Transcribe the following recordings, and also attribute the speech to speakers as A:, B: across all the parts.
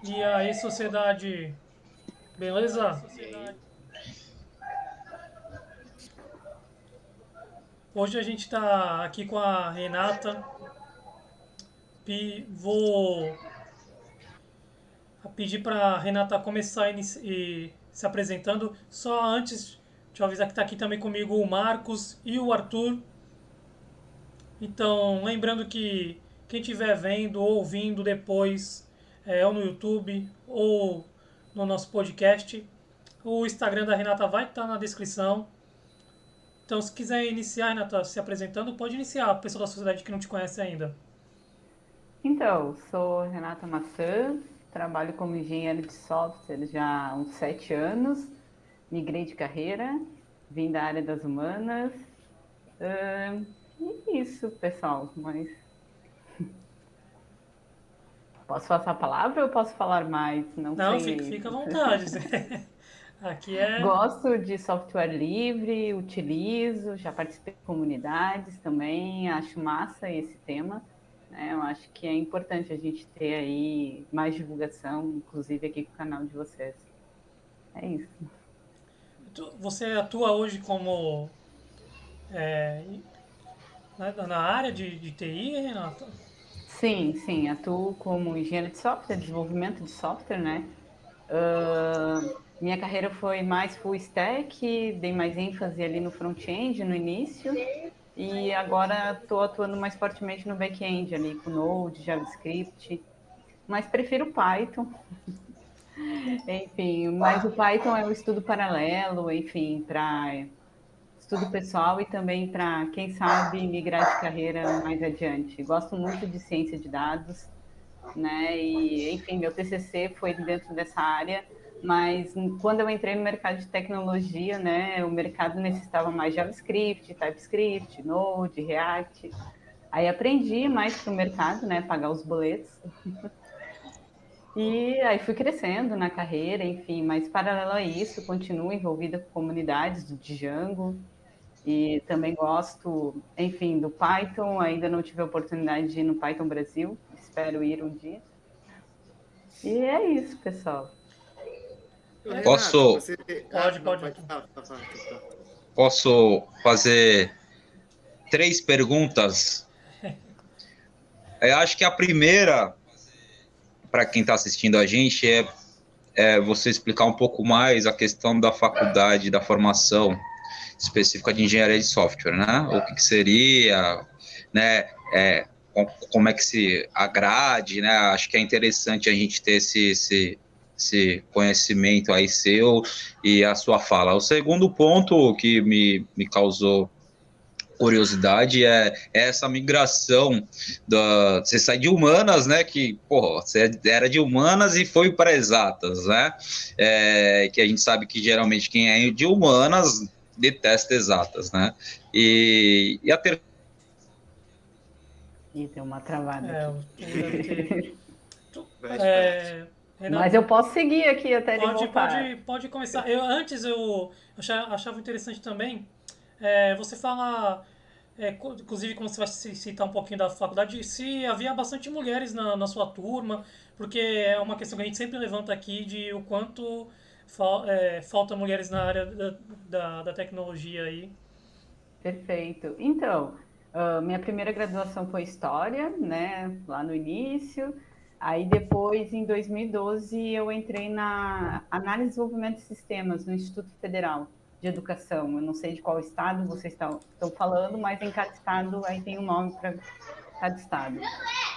A: E aí, sociedade, beleza? Hoje a gente está aqui com a Renata. Vou pedir para a Renata começar e se apresentando. Só antes, deixa eu avisar que está aqui também comigo o Marcos e o Arthur. Então, lembrando que quem estiver vendo ou ouvindo depois, ou no YouTube ou no nosso podcast, o Instagram da Renata vai estar na descrição. Então, se quiser iniciar, Renata, se apresentando, pode iniciar, a pessoa da sociedade que não te conhece ainda.
B: Então, sou Renata Maçã, trabalho como engenheira de software já há uns 7 anos, migrei de carreira, vim da área das humanas. E isso, pessoal. Mas posso passar a palavra ou posso falar mais? Não
A: Não,
B: sei.
A: fica à vontade. Aqui é.
B: Gosto de software livre, utilizo, já participei de comunidades também, acho massa esse tema, né? Eu acho que é importante a gente ter aí mais divulgação, inclusive aqui com o canal de vocês. É isso.
A: Você atua hoje como. é, na área de TI, Renata?
B: Sim, atuo como engenheiro de software, desenvolvimento de software, né? Minha carreira foi mais full stack, dei mais ênfase ali no front-end no início, e agora estou atuando mais fortemente no back-end ali, com Node, JavaScript, mas prefiro Python, enfim, mas o Python é um estudo paralelo, enfim, para estudo pessoal e também para, quem sabe, migrar de carreira mais adiante. Gosto muito de ciência de dados, né? E, enfim, meu TCC foi dentro dessa área, mas quando eu entrei no mercado de tecnologia, né, o mercado necessitava mais JavaScript, TypeScript, Node, React. Aí aprendi mais para o mercado, né, pagar os boletos. E aí fui crescendo na carreira, enfim, mas paralelo a isso, continuo envolvida com comunidades do Django e também gosto, enfim, do Python. Ainda não tive a oportunidade de ir no Python Brasil, espero ir um dia. E é isso, pessoal.
C: Ô,
A: É,
C: Renata,
D: Posso,
C: você. Ah,
A: pode,
C: não,
A: pode,
C: pode
A: Arthur.
C: falar, fala, então fala.
D: posso fazer três perguntas? Eu acho que a primeira, para quem está assistindo a gente, é você explicar um pouco mais a questão da faculdade, da formação específica de engenharia de software, né? O que seria, né? Como é que se agrade, né? Acho que é interessante a gente ter esse conhecimento aí seu e a sua fala. O segundo ponto que me causou curiosidade é essa migração você sai de humanas, né, que porra, você era de humanas e foi para exatas, né, que a gente sabe que geralmente quem é de humanas detesta exatas, né, e a ter
B: Ih, tem uma travada
A: É,
B: aqui.
A: tu deve ter.
C: Fecha, fecha.
B: Mas
A: Renato,
B: eu posso seguir aqui até ele voltar.
A: pode começar. Antes eu achava interessante também. Você fala, inclusive quando você vai citar um pouquinho da faculdade, se havia bastante mulheres na sua turma, porque é uma questão que a gente sempre levanta aqui de o quanto falta mulheres na área da tecnologia aí.
B: Perfeito. Então, minha primeira graduação foi História, né, lá no início. Aí depois, em 2012, eu entrei na Análise e Desenvolvimento de Sistemas, no Instituto Federal de Educação. Eu não sei de qual estado vocês estão falando, mas em cada estado aí tem um nome para cada estado.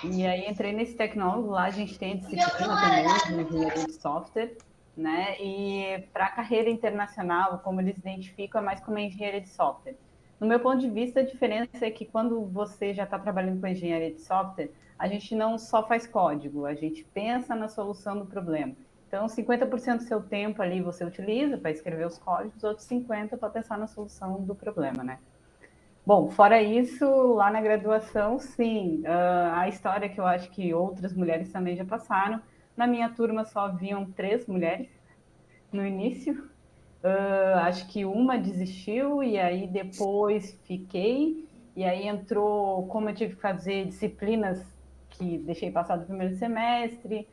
B: E aí entrei nesse tecnólogo, lá a gente tem a disciplina também de engenharia de software, né? E para a carreira internacional, como eles identificam, é mais como engenharia de software. No meu ponto de vista, a diferença é que quando você já está trabalhando com engenharia de software, a gente não só faz código, a gente pensa na solução do problema. Então, 50% do seu tempo ali você utiliza para escrever os códigos, outros 50% para pensar na solução do problema, né? Bom, fora isso, lá na graduação, sim, a história que eu acho que outras mulheres também já passaram. Na minha turma só haviam 3 mulheres no início. Acho que uma desistiu e aí depois fiquei. E aí entrou, como eu tive que fazer disciplinas que deixei passar do primeiro semestre,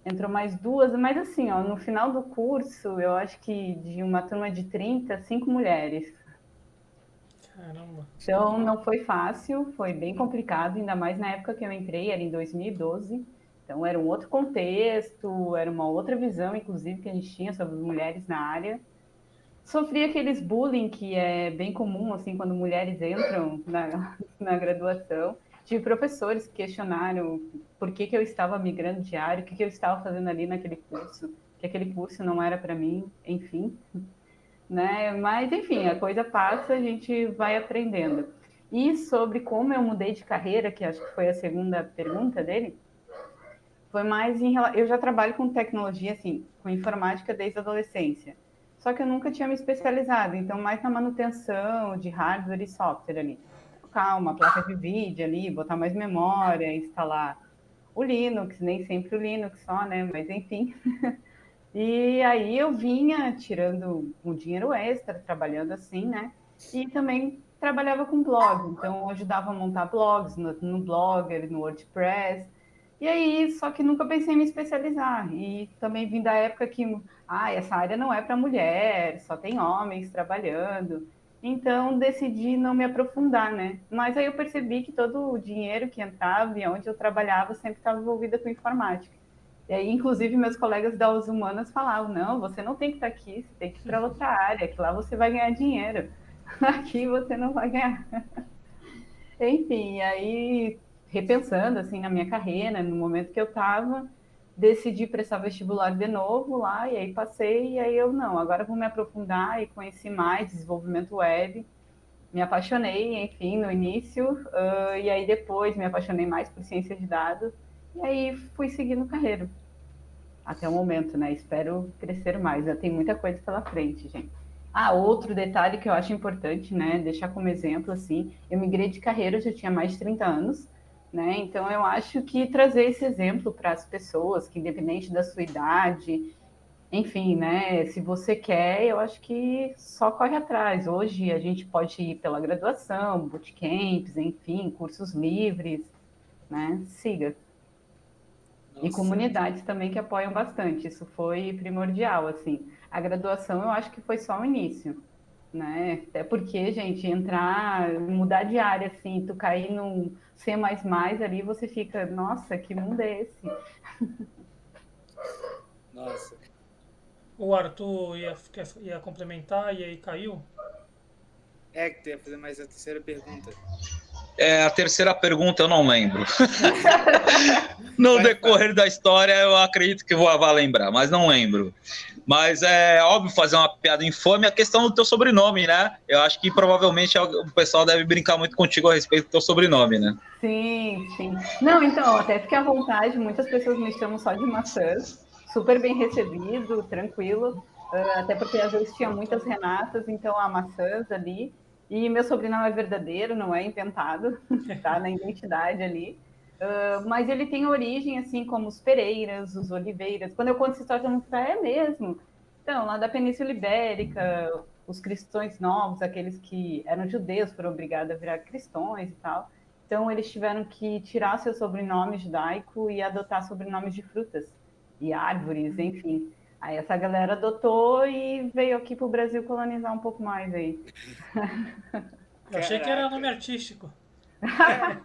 B: entrou mais duas, mas assim, ó, no final do curso, eu acho que de uma turma de 30, 5 mulheres.
A: Caramba.
B: Então, não foi fácil, foi bem complicado, ainda mais na época que eu entrei, era em 2012. Então, era um outro contexto, era uma outra visão, inclusive, que a gente tinha sobre mulheres na área. Sofri aqueles bullying que é bem comum, assim, quando mulheres entram na graduação. Tive professores que questionaram por que eu estava migrando de área, o que eu estava fazendo ali naquele curso, que aquele curso não era para mim, enfim, né? Mas, enfim, a coisa passa, a gente vai aprendendo. E sobre como eu mudei de carreira, que acho que foi a segunda pergunta dele, foi mais em relação. Eu já trabalho com tecnologia, assim, com informática desde a adolescência. Só que eu nunca tinha me especializado, então mais na manutenção de hardware e software ali. Trocar uma placa de vídeo ali, botar mais memória, instalar o Linux, nem sempre o Linux só, né? Mas enfim. E aí eu vinha tirando um dinheiro extra, trabalhando assim, né? E também trabalhava com blog, então eu ajudava a montar blogs no Blogger, no WordPress. E aí, só que nunca pensei em me especializar. E também vim da época que, essa área não é para mulher, só tem homens trabalhando. Então decidi não me aprofundar, né? Mas aí eu percebi que todo o dinheiro que entrava e onde eu trabalhava sempre estava envolvida com informática. E aí, inclusive, meus colegas das humanas falavam: não, você não tem que estar aqui, você tem que ir para outra área, que lá você vai ganhar dinheiro. Aqui você não vai ganhar. Enfim, aí, repensando assim na minha carreira, no momento que eu estava, decidi prestar vestibular de novo lá, e aí passei, e aí eu não, agora vou me aprofundar e conheci mais desenvolvimento web. Me apaixonei, enfim, no início, e aí depois me apaixonei mais por ciência de dados, e aí fui seguindo carreira até o momento, né? Espero crescer mais. Já tem muita coisa pela frente, gente. Outro detalhe que eu acho importante, né? Deixar como exemplo, assim, eu migrei de carreira, eu já tinha mais de 30 anos, né? Então eu acho que trazer esse exemplo para as pessoas, que independente da sua idade, enfim, né? Se você quer, eu acho que só corre atrás. Hoje a gente pode ir pela graduação, bootcamps, enfim, cursos livres, né? Siga. E
C: Nossa,
B: comunidades também que apoiam bastante. Isso foi primordial, assim. A graduação eu acho que foi só o início, né? Até porque, gente, entrar, mudar de área, assim, tu cair num C++ ali, você fica, nossa, que mundo é esse?
C: nossa.
A: O Arthur ia complementar e aí caiu?
C: É que tu ia fazer mais a terceira pergunta.
D: A terceira pergunta eu não lembro. No
C: Faz
D: decorrer
C: parte.
D: da história, eu acredito que vou lembrar, mas não lembro. Mas é óbvio fazer uma piada infame a questão do teu sobrenome, né? Eu acho que provavelmente o pessoal deve brincar muito contigo a respeito do teu sobrenome, né?
B: Sim, sim. Não, então, até fiquei à vontade, muitas pessoas me chamam só de maçãs, super bem recebido, tranquilo, até porque às vezes tinha muitas Renatas, então há maçãs ali, e meu sobrenome é verdadeiro, não é inventado, tá na identidade ali, mas ele tem origem, assim, como os Pereiras, os Oliveiras, quando eu conto essa história, todo mundo fala, é mesmo? Então, lá da Península Ibérica, os cristãos novos, aqueles que eram judeus, foram obrigados a virar cristãos e tal, então, eles tiveram que tirar seu sobrenome judaico e adotar sobrenomes de frutas e árvores, enfim. Aí essa galera adotou e veio aqui para o Brasil colonizar um pouco mais aí.
A: Eu achei que era
C: Caraca.
A: nome artístico.
C: É,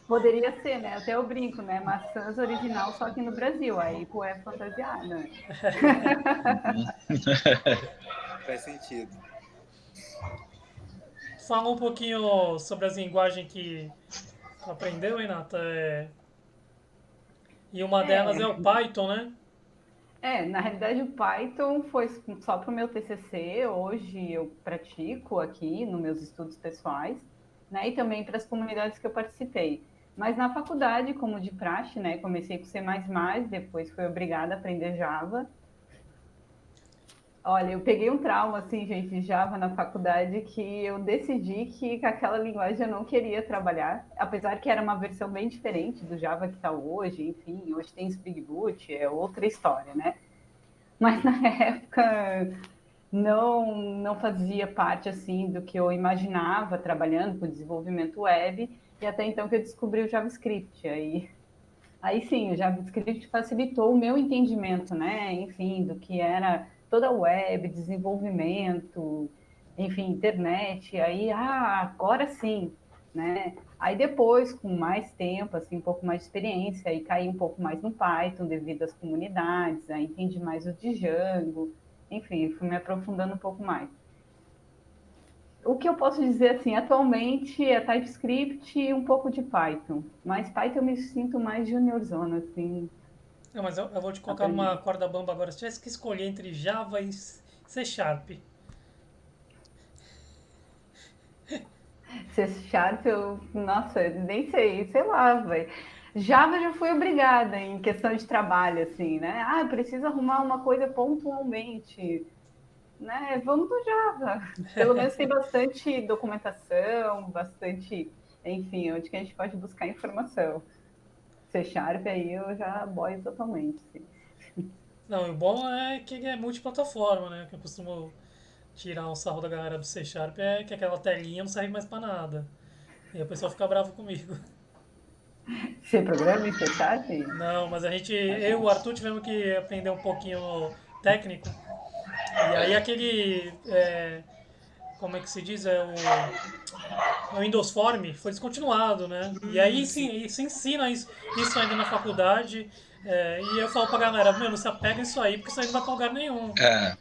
B: Poderia ser, né? Até eu brinco, né? Maçãs original só aqui no Brasil. Aí, pô, é fantasiar, né?
C: faz sentido.
A: Fala um pouquinho sobre as linguagens que tu aprendeu, Renata. E uma delas é o Python, né?
B: Na realidade o Python foi só para o meu TCC, hoje eu pratico aqui nos meus estudos pessoais, né, e também para as comunidades que eu participei. Mas na faculdade, como de praxe, né, comecei com C++, depois fui obrigada a aprender Java. Olha, eu peguei um trauma, assim, gente, de Java na faculdade, que eu decidi que com aquela linguagem eu não queria trabalhar, apesar que era uma versão bem diferente do Java que está hoje, enfim, hoje tem Spring Boot, é outra história, né? Mas na época não fazia parte assim do que eu imaginava trabalhando com desenvolvimento web, e até então que eu descobri o JavaScript. Aí Aí sim, o JavaScript facilitou o meu entendimento, né? Enfim, do que era toda a web, desenvolvimento, enfim, internet. Aí, agora sim, né? Aí depois, com mais tempo, assim, um pouco mais de experiência, aí caí um pouco mais no Python devido às comunidades, aí entendi mais o de Django, enfim, fui me aprofundando um pouco mais. O que eu posso dizer assim, atualmente é TypeScript e um pouco de Python, mas Python eu me sinto mais juniorzona, assim,
A: Não, mas eu vou te colocar numa
B: aprender.
A: corda bamba agora. Se tivesse que escolher entre Java e C Sharp.
B: C Sharp, nossa, nem sei lá, vai. Java já fui obrigada em questão de trabalho, assim, né? Preciso arrumar uma coisa pontualmente, né? Vamos no Java. Pelo menos tem bastante documentação, bastante, enfim, onde que a gente pode buscar informação. C Sharp aí eu já boio totalmente, assim.
A: Não, e o bom é que é multiplataforma, né? Que eu costumo tirar um sarro da galera do C Sharp é que aquela telinha não serve mais pra nada. E aí o pessoal fica bravo comigo.
B: Você programa em C Sharp?
A: Não, mas eu e o Arthur tivemos que aprender um pouquinho técnico. E aí como é que se diz? O Windows Form foi descontinuado, né? E aí
C: Sim.
A: sim, se ensina isso ainda na faculdade. E eu falo pra galera, meu, não se apega isso aí, porque isso aí não vai pra lugar nenhum.
D: É.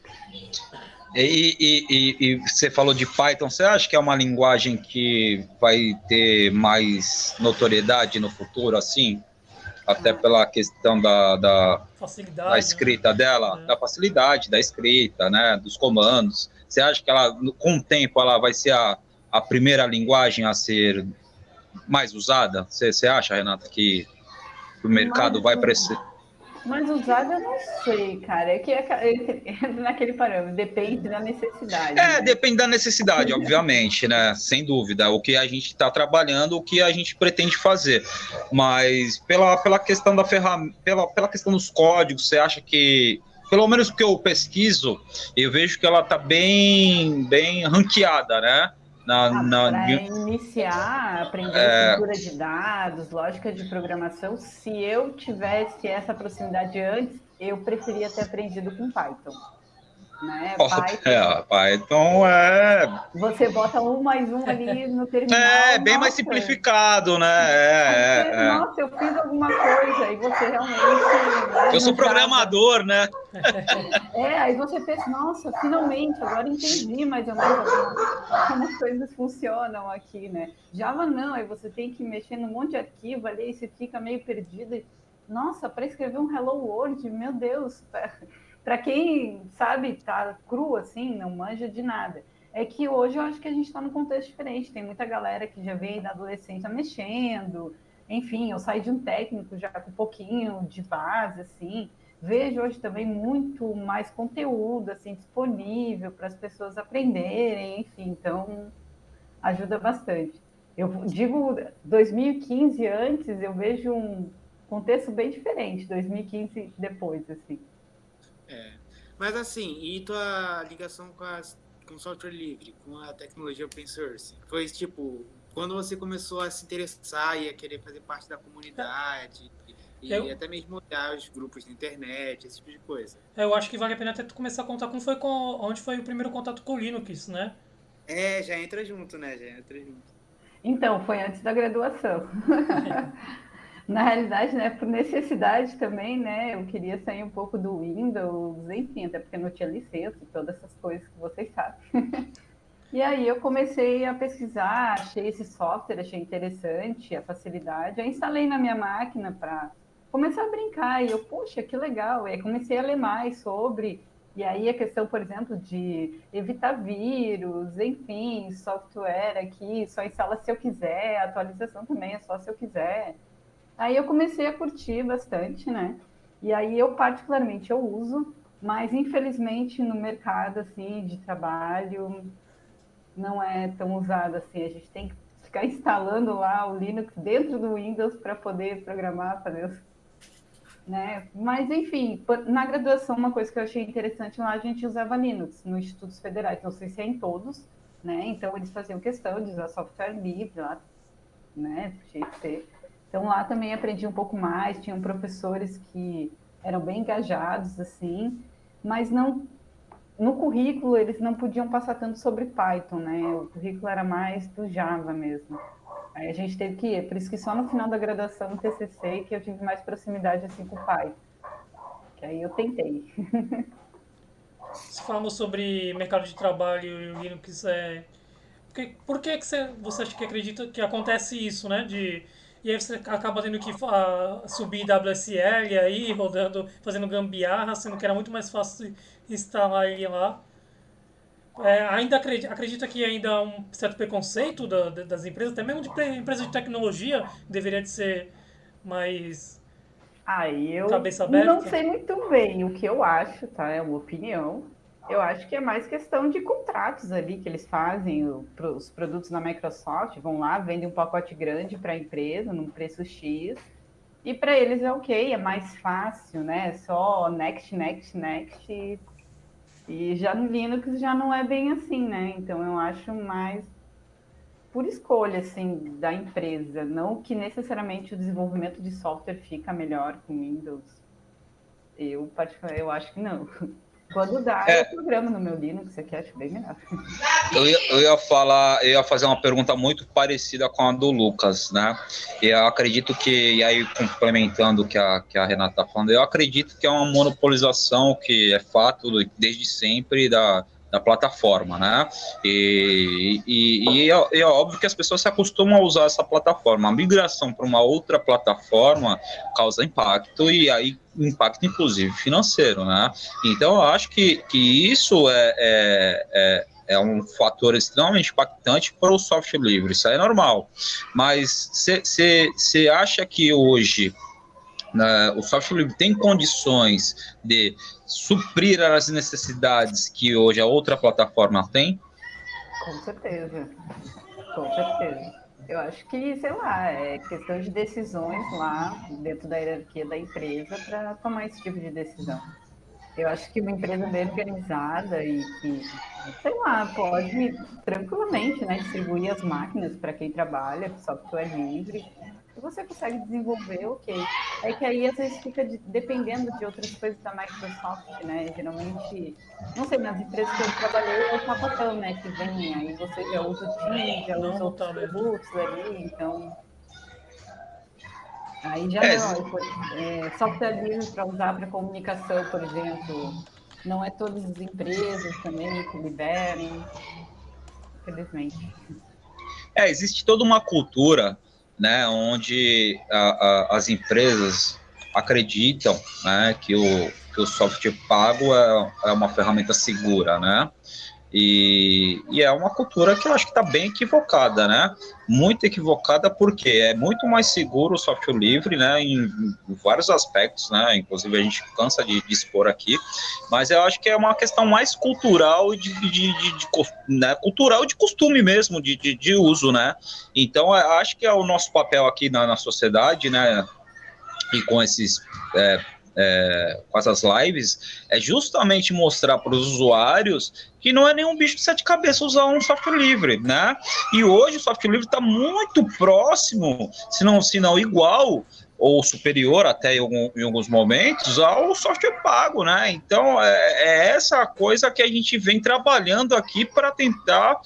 D: E você falou de Python, você acha que é uma linguagem que vai ter mais notoriedade no futuro, assim? Até
B: Ah,
D: pela questão da
A: Facilidade, né?
D: escrita dela,
A: É.
D: da facilidade da escrita, né, dos comandos. Você acha que ela, com o tempo, ela vai ser a primeira linguagem a ser mais usada? Você acha, Renata, que o mercado
B: mas
D: vai para esse...
B: Mas usado eu não sei, cara. É que entra naquele parâmetro, depende da necessidade,
D: É,
B: né?
D: depende da necessidade, obviamente, né? Sem dúvida. O que a gente está trabalhando, o que a gente pretende fazer. Mas pela questão da ferramenta, pela questão dos códigos, você acha que, pelo menos o que eu pesquiso, eu vejo que ela está bem ranqueada, né?
B: Para iniciar, aprender estrutura de dados, lógica de programação, se eu tivesse essa proximidade antes, eu preferia ter aprendido com Python, né? Python,
D: Python
B: você bota um mais um ali no
D: é
B: terminal,
D: bem mais
B: nossa,
D: simplificado, né?
B: aí você, nossa, eu fiz alguma coisa, e você realmente, né,
D: Eu
B: no
D: sou
B: Java.
D: programador, né?
B: Aí você pensa, nossa, finalmente, agora entendi mais ou menos como as coisas funcionam aqui, né? Java não, aí você tem que mexer num monte de arquivo ali, e você fica meio perdido. Nossa, para escrever um Hello World, meu Deus, para quem sabe, tá cru assim, não manja de nada. É que hoje eu acho que a gente está num contexto diferente. Tem muita galera que já veio da adolescência mexendo. Enfim, eu saí de um técnico já com um pouquinho de base, assim. Vejo hoje também muito mais conteúdo assim disponível para as pessoas aprenderem, enfim, então ajuda bastante. Eu digo 2015 antes, eu vejo um contexto bem diferente, 2015 depois, assim.
C: É. Mas assim, e tua ligação com o software livre, com a tecnologia open source? Foi tipo, quando você começou a se interessar e a querer fazer parte da comunidade e
A: Eu,
C: até mesmo olhar os grupos na internet, esse tipo de coisa?
A: eu acho que vale a pena até tu começar a contar onde foi o primeiro contato com o Linux, né?
C: É, já entra junto, né? Já entra junto.
B: Então, foi antes da graduação. Na realidade, né, por necessidade também, né, eu queria sair um pouco do Windows, enfim, até porque não tinha licença, todas essas coisas que vocês sabem. E aí eu comecei a pesquisar, achei esse software, achei interessante, a facilidade. Aí instalei na minha máquina para começar a brincar. E eu, poxa, que legal. E aí comecei a ler mais sobre. E aí a questão, por exemplo, de evitar vírus, enfim, software aqui, só instala se eu quiser, a atualização também é só se eu quiser. Aí eu comecei a curtir bastante, né? E aí eu particularmente eu uso, mas infelizmente no mercado assim de trabalho não é tão usado assim. A gente tem que ficar instalando lá o Linux dentro do Windows para poder programar, fazer, né? Mas enfim, na graduação uma coisa que eu achei interessante lá a gente usava Linux nos institutos federais, não sei se é em todos, né? Então eles faziam questão de usar software livre lá, né? XP. Então lá também aprendi um pouco mais, tinham professores que eram bem engajados, assim, mas não no currículo eles não podiam passar tanto sobre Python, né? O currículo era mais do Java mesmo. Aí a gente teve que ir, por isso que só no final da graduação, no TCC, que eu tive mais proximidade assim com o Python. Que aí eu tentei.
A: Você falou sobre mercado de trabalho e o Linux. Por que você acha que acredita que acontece isso, né? E aí você acaba tendo que subir WSL aí, rodando, fazendo gambiarra, sendo que era muito mais fácil instalar ele lá. Ainda acredita que ainda há um certo preconceito das empresas, até mesmo de empresas de tecnologia, deveria de ser mais
B: Aí eu
A: cabeça
B: não
A: aberta?
B: sei muito bem o que eu acho, tá? É uma opinião. Eu acho que é mais questão de contratos ali que eles fazem, os produtos da Microsoft vão lá, vendem um pacote grande para a empresa, num preço X, e para eles é ok, é mais fácil, né? Só next, next, next, e já no Linux já não é bem assim, né? Então eu acho mais por escolha assim da empresa, não que necessariamente o desenvolvimento de software fica melhor com Windows. Eu particularmente eu acho que não. Quando dá, eu
D: É,
B: programo no meu Linux, aqui acho bem melhor.
D: eu ia fazer uma pergunta muito parecida com a do Lucas, né? E eu acredito que, e aí complementando o que a Renata está falando, eu acredito que é uma monopolização que é fato desde sempre da plataforma, né? E é óbvio que as pessoas se acostumam a usar essa plataforma. A migração para uma outra plataforma causa impacto, e aí impacto inclusive financeiro, né? Então eu acho que isso é um fator extremamente impactante para o software livre, isso aí é normal. Mas você acha que hoje, né, o software livre tem condições de suprir as necessidades que hoje a outra plataforma tem?
B: Com certeza, com certeza. Eu acho que, sei lá, é questão de decisões lá dentro da hierarquia da empresa para tomar esse tipo de decisão. Eu acho que uma empresa bem organizada e que, sei lá, pode tranquilamente, né, distribuir as máquinas para quem trabalha com software livre, e você consegue desenvolver, ok. É que aí às vezes fica dependendo de outras coisas da Microsoft, né? Geralmente, não sei, nas empresas que eu trabalhei é o pacotão, né, que vem, aí você já usa o Teams, já
A: Não,
B: usa
A: não
B: outros
A: tá mesmo.
B: produtos ali, então aí já
D: É,
B: não, software livre para usar para comunicação, por exemplo, não é todas as empresas também que liberam, infelizmente.
D: existe toda uma cultura, né, onde as empresas acreditam, né, que o software pago é uma ferramenta segura, né? E é uma cultura que eu acho que está bem equivocada, né? Muito equivocada porque é muito mais seguro o software livre, né? Em vários aspectos, né? Inclusive a gente cansa de expor aqui, mas eu acho que é uma questão mais cultural e né? Cultural de costume mesmo, de uso, né? Então eu acho que é o nosso papel aqui na sociedade, né? E com com essas lives, é justamente mostrar para os usuários que não é nenhum bicho de sete cabeças usar um software livre, né? E hoje o software livre está muito próximo, se não igual, ou superior até em alguns momentos, ao software pago, né? Então, é essa coisa que a gente vem trabalhando aqui para tentar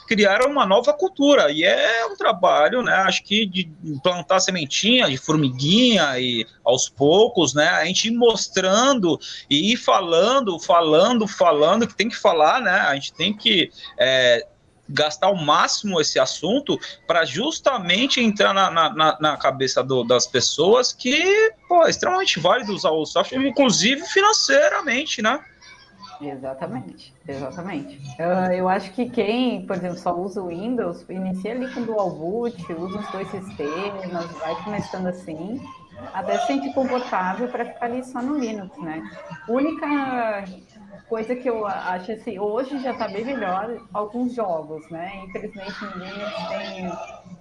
D: criar uma nova cultura. E é um trabalho, né? Acho que de plantar sementinha, de formiguinha, e aos poucos, né? A gente ir mostrando e ir falando, que tem que falar, né? A gente tem que gastar ao máximo esse assunto para justamente entrar na cabeça das pessoas que, pô, é extremamente válido usar o software, inclusive financeiramente, né?
B: Exatamente, exatamente. Eu acho que quem, por exemplo, só usa o Windows, inicia ali com Dual Boot, usa os dois sistemas, vai começando assim, até se sentir confortável para ficar ali só no Linux, né? Única coisa que eu acho assim, hoje já está bem melhor alguns jogos, né? Infelizmente no Linux tem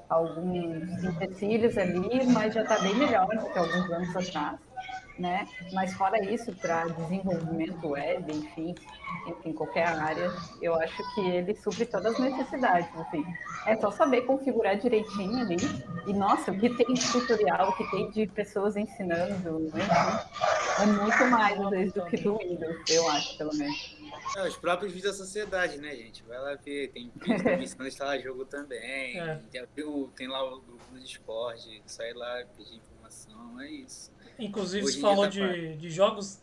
B: alguns empecilhos ali, mas já está bem melhor do que alguns anos atrás. né? Mas fora isso, para desenvolvimento web, enfim, qualquer área, eu acho que ele supre todas as necessidades, assim. É só saber configurar direitinho ali. E, nossa, o que tem de tutorial, o que tem de pessoas ensinando, enfim, é muito mais, às vezes, do que do Windows, eu acho, pelo menos.
C: Os próprios vídeos da sociedade, né, gente? Vai lá ver, tem vídeo também ensinando a instalar jogo também.
A: É.
C: Tem lá o grupo no Discord, sai lá, pedir informação, é isso.
A: Inclusive,
C: Hoje
A: você
C: em dia
A: falou
C: tá fácil.
A: de jogos,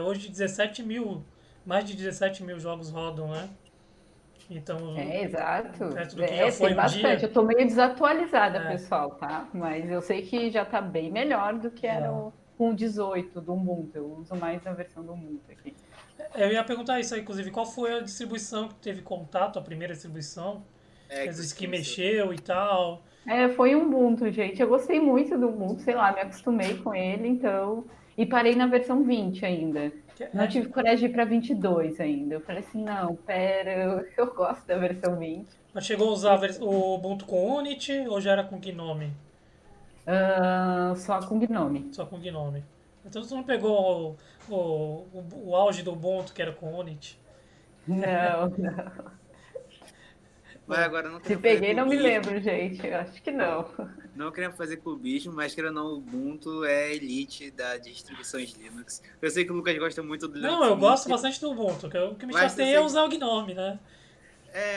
A: hoje 17 mil, mais de 17 mil jogos rodam, né? Então,
B: Exato.
A: perto do que já foi
B: Tem
A: um
B: bastante.
A: dia,
B: Eu tô meio desatualizada,
A: é,
B: pessoal, tá? Mas eu sei que já tá bem melhor do que era
A: já.
B: com o 18 do Ubuntu. Eu uso mais a versão do Ubuntu aqui.
A: Eu ia perguntar isso aí, inclusive, qual foi a distribuição que teve contato, a primeira distribuição?
C: É,
A: Às
C: que
A: vezes
C: você
A: que
C: começou.
A: mexeu e tal.
B: Foi um Ubuntu, gente. Eu gostei muito do Ubuntu, sei lá, me acostumei com ele, então. E parei na versão 20 ainda. Não tive coragem de ir para 22 ainda. Eu falei assim, não, pera, eu gosto da versão 20.
A: Mas chegou a usar o Ubuntu com Unity ou já era com Gnome?
B: Só com Gnome.
A: Só com Gnome. Então você não pegou o auge do Ubuntu que era com Unity?
B: Não, não.
C: Mas agora não
B: Se
C: querendo fazer
B: peguei, não me
C: clubismo,
B: lembro, gente. Eu acho que não.
C: não querendo fazer clubismo, mas querendo ou não, o Ubuntu é a elite da distribuições Linux. Eu sei que o Lucas gosta muito do
A: Não,
C: Linux
A: eu gosto
C: Mint,
A: bastante do Ubuntu. O que me
C: mas eu
A: chateia é
C: sei
A: usar o Gnome, né?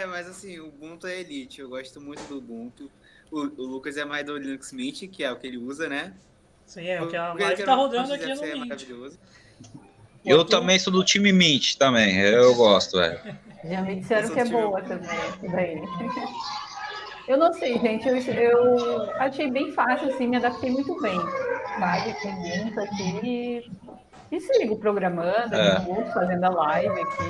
C: mas assim, o Ubuntu é elite, eu gosto muito do Ubuntu. O Lucas é mais do Linux Mint, que é o que ele usa, né?
A: Sim, é o que a
C: Porque
A: live
C: que
A: tá
C: não,
A: rodando aqui
C: deve
A: no
C: ser
A: Mint.
C: maravilhoso.
A: O
D: Eu
A: Arthur,
D: também sou do time Mint também, eu gosto, velho.
B: Já me
C: Eu
B: disseram
C: sou
B: que
C: do
B: é
C: time
B: boa também, isso daí. Eu não sei, gente. Eu achei bem fácil, assim, me adaptei muito bem, sabe? Com o Ubuntu aqui. E sigo programando aqui no
D: É.
B: Ubuntu, fazendo a live aqui. E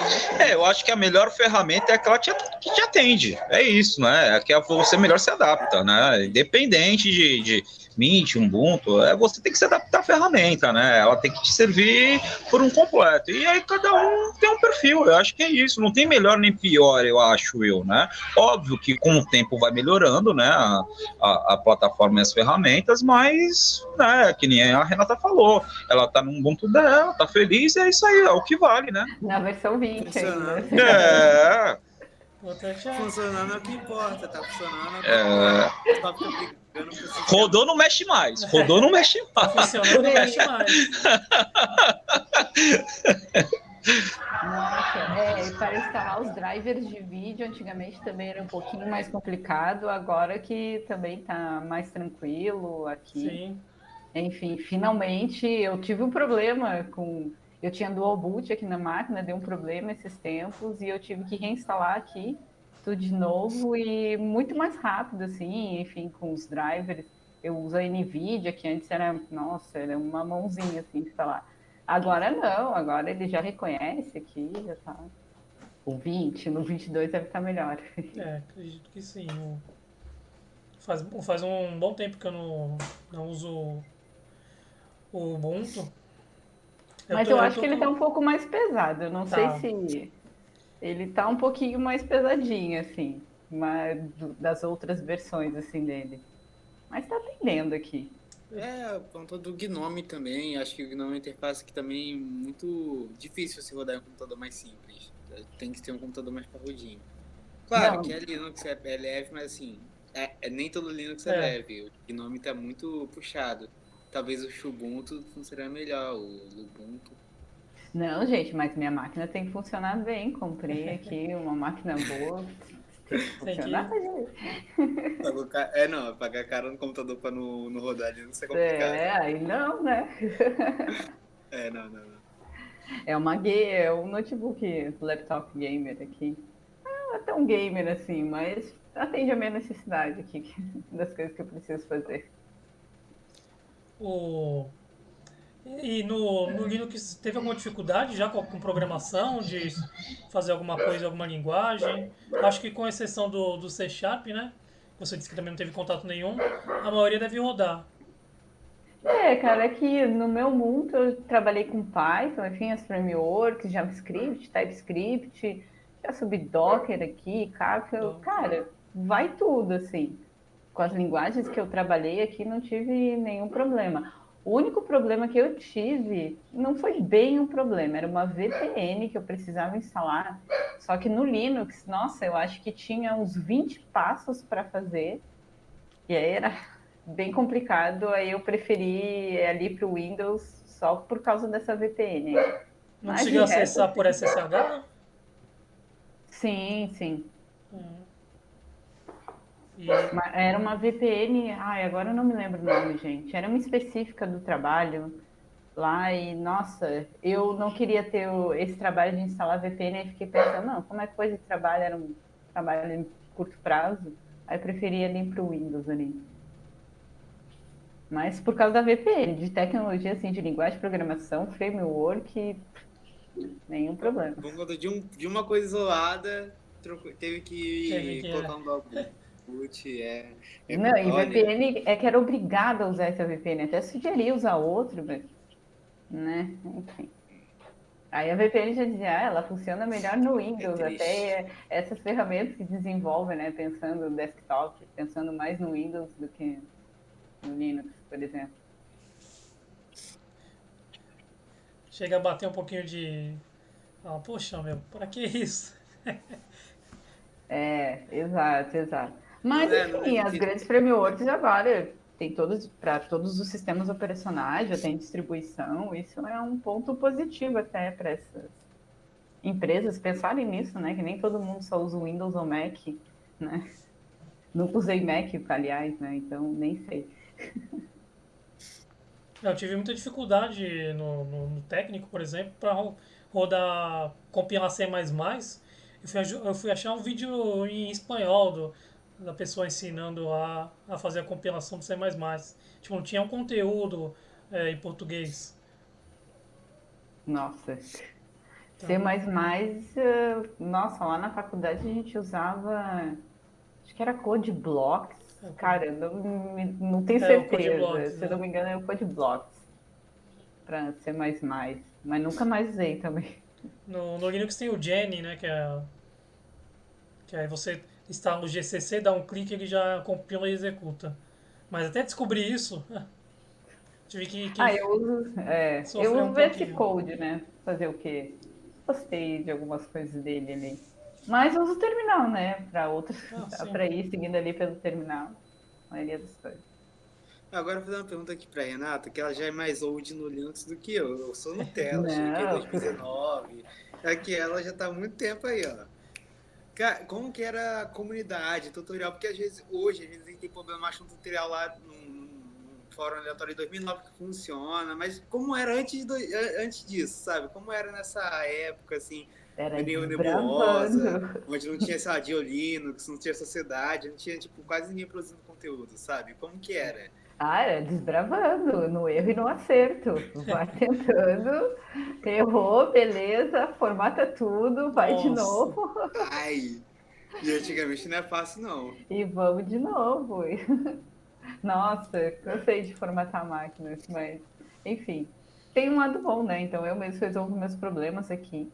B: gostei.
D: Eu acho que a melhor ferramenta é aquela que te atende. É isso, né? É que você melhor se adapta, né? Independente de Mint, Ubuntu, você tem que se adaptar à ferramenta, né? Ela tem que te servir por um completo. E aí cada um tem um perfil. Eu acho que é isso. Não tem melhor nem pior, eu acho né? Óbvio que com o tempo vai melhorando, né? A plataforma e as ferramentas, mas, né? Que nem a Renata falou, ela tá no Ubuntu dela, tá feliz, é isso aí, é o que vale, né?
B: Na versão 20 ainda.
C: funcionando.
D: É,
A: o importante é.
C: Funcionando é o que importa, tá funcionando é o que importa.
D: é,
C: Só fica brigando pro sistema.
D: rodou, não mexe mais. Rodou, não mexe
A: Tá
D: mais.
A: funcionando, não mexe mais.
B: Nossa, para instalar os drivers de vídeo, antigamente também era um pouquinho mais complicado, agora que também está mais tranquilo aqui.
A: Sim.
B: Enfim, finalmente eu tive um problema com. Eu tinha dual boot aqui na máquina, deu um problema esses tempos e eu tive que reinstalar aqui tudo de novo e muito mais rápido, assim, enfim, com os drivers. Eu uso a NVIDIA, que antes era, nossa, era uma mãozinha assim de instalar. Agora não, agora ele já reconhece aqui, já tá. O 20, no 22 deve estar melhor.
A: Acredito que sim. Faz um bom tempo que eu não uso o Ubuntu.
B: Mas eu acho
A: tô
B: que ele tá um pouco mais pesado. Eu não sei
A: Tá.
B: se ele tá um pouquinho mais pesadinho, assim, das outras versões, assim, dele. Mas tá atendendo aqui.
C: Por conta do Gnome também. Acho que o Gnome é uma interface que também é muito difícil se rodar em um computador mais simples. Tem que ter um computador mais parrudinho. Claro
B: Não,
C: que a Linux é leve, mas assim, nem todo Linux é
A: É.
C: leve. O Gnome tá muito puxado. Talvez o Ubuntu funcionaria melhor, o Ubuntu.
B: não, gente, mas minha máquina tem que funcionar bem. Comprei aqui uma máquina boa. Tem que
A: Tem
B: funcionar,
A: que.
B: gente.
C: Não, pagar caro no computador pra não rodar Linux é complicado.
B: Aí não, né?
C: Não.
B: É um notebook laptop gamer aqui. Não é tão gamer assim, mas atende a minha necessidade aqui das coisas que eu preciso fazer.
A: O... E no Linux teve alguma dificuldade já com programação, de fazer alguma coisa, alguma linguagem? Acho que com exceção do C Sharp, né? Você disse que também não teve contato nenhum. A maioria deve rodar.
B: Cara, aqui no meu mundo eu trabalhei com Python, enfim, as frameworks, JavaScript, TypeScript, já subi Docker aqui, Kafka,
A: Então,
B: cara, vai tudo, assim. com as linguagens que eu trabalhei aqui, não tive nenhum problema. O único problema que eu tive não foi bem um problema, era uma VPN que eu precisava instalar. Só que no Linux, nossa, eu acho que tinha uns 20 passos para fazer, e aí era bem complicado. Aí eu preferi ir ali para o Windows só por causa dessa VPN.
A: Não
B: Mas de
A: conseguiu
B: resto,
A: acessar por
B: assim,
A: SSH?
B: sim, sim.
A: Hum. E,
B: Era uma VPN, ai, agora eu não me lembro o nome, gente. Era uma específica do trabalho lá e, nossa, eu não queria ter esse trabalho de instalar VPN e fiquei pensando, não, como é que foi esse trabalho? Era um trabalho em curto prazo, aí eu preferia ir para o Windows ali. Mas por causa da VPN, de tecnologia, assim, de linguagem de programação, framework, nenhum problema.
C: Por conta de uma coisa isolada, teve
A: teve
C: que
A: que.
C: colocar um double boot.
B: Não, e
C: Olha,
B: VPN é que era obrigada a usar essa VPN, até sugeria usar outro, mas, né? Enfim. Aí a VPN já dizia, ah, ela funciona melhor no
C: é
B: Windows,
C: triste.
B: até essas ferramentas que desenvolvem, né? Pensando no desktop, pensando mais no Windows do que no Linux, por exemplo.
A: Chega a bater um pouquinho de. Ah, poxa, meu, pra que isso?
B: É, exato, exato.
C: Não,
B: Mas
C: né? Não
B: enfim,
C: deve
B: as
C: ter.
B: grandes frameworks agora tem todos para todos os sistemas operacionais, já tem distribuição, isso é um ponto positivo até para essas empresas pensarem nisso, né? Que nem todo mundo só usa o Windows ou Mac, né? Nunca usei Mac, aliás, né? Então nem sei.
A: Eu tive muita dificuldade no técnico, por exemplo, para rodar, compilar C++. Eu fui achar um vídeo em espanhol da pessoa ensinando a fazer a compilação do C++. Tipo, não tinha um conteúdo em português.
B: Nossa, C++,
A: Então,
B: nossa, lá na faculdade a gente usava, acho que era Code Blocks, cara, eu não tenho
A: o Code
B: certeza,
A: Blocks,
B: se eu não
A: né?
B: me engano é o Code Blocks para C++, mas nunca mais usei também.
A: No Linux tem o Jenny, né? Que aí você instala o GCC, dá um clique e ele já compila e executa. Mas até descobrir isso, tive que
B: Ah, eu
A: sofrer um
B: uso VS
A: pouquinho.
B: Code, né? Fazer o quê? Gostei de algumas coisas dele ali. Mas eu uso o terminal, né? Para outros,
A: Ah, sim.
B: para ir seguindo ali pelo terminal, a maioria das coisas.
C: Agora eu vou fazer uma pergunta aqui pra Renata, que ela já é mais old no Linux do que eu. Eu sou Nutella, cheguei em
B: Não,
C: 2019. Aqui ela já tá há muito tempo aí, ó. Cara, como que era a comunidade, tutorial? Porque às vezes, hoje, a gente tem problema, acha um tutorial lá num fórum aleatório de 2009 que funciona, mas como era antes disso, sabe? Como era nessa época, assim,
B: era
C: meio nebulosa,
B: desbravando.
C: onde não tinha, sei lá, Linux, não tinha sociedade, não tinha, tipo, quase ninguém produzindo conteúdo, sabe? Como que era?
B: Ah, era desbravando, no erro e no acerto. Vai tentando, errou, beleza, formata tudo, vai de
A: Nossa.
B: novo
C: Ai, e antigamente não é fácil, não.
B: e vamos de novo. Nossa, cansei de formatar máquinas, mas enfim, tem um lado bom, né? Então eu mesmo resolvo meus problemas aqui,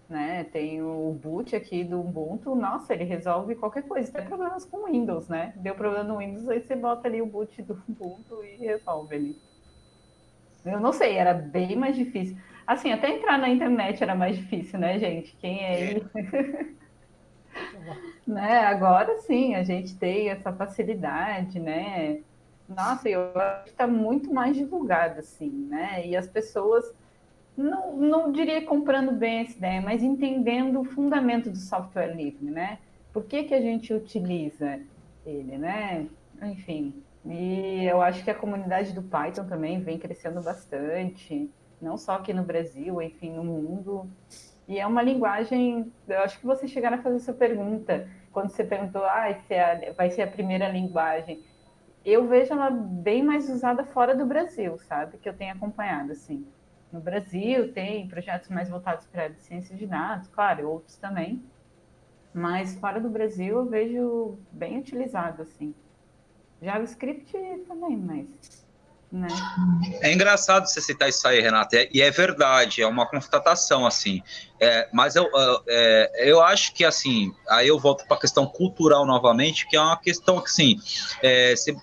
B: né? Tem o boot aqui do Ubuntu, nossa, ele resolve qualquer coisa, até problemas com Windows, né? Deu problema no Windows, aí você bota ali o boot do Ubuntu e resolve ali. Eu não sei, era bem mais difícil. Assim, até entrar na internet era mais difícil, né, gente? Quem é
C: É,
B: aí, né? Agora sim, a gente tem essa facilidade, né? Nossa, eu acho que está muito mais divulgado, assim, né? E as pessoas, não diria comprando bem essa ideia, mas entendendo o fundamento do software livre, né? Por que que a gente utiliza ele, né? Enfim, e eu acho que a comunidade do Python também vem crescendo bastante, não só aqui no Brasil, enfim, no mundo. E é uma linguagem, eu acho que você chegaram a fazer essa pergunta, quando você perguntou, vai ser a primeira linguagem. Eu vejo ela bem mais usada fora do Brasil, sabe? Que eu tenho acompanhado, assim. No Brasil tem projetos mais voltados para a ciência de dados, claro, outros também. Mas fora do Brasil eu vejo bem utilizado, assim. JavaScript também, mas né?
D: É engraçado você citar isso aí, Renata, e é verdade, é uma constatação, assim, mas eu acho que, assim, aí eu volto para a questão cultural novamente, que é uma questão que, assim,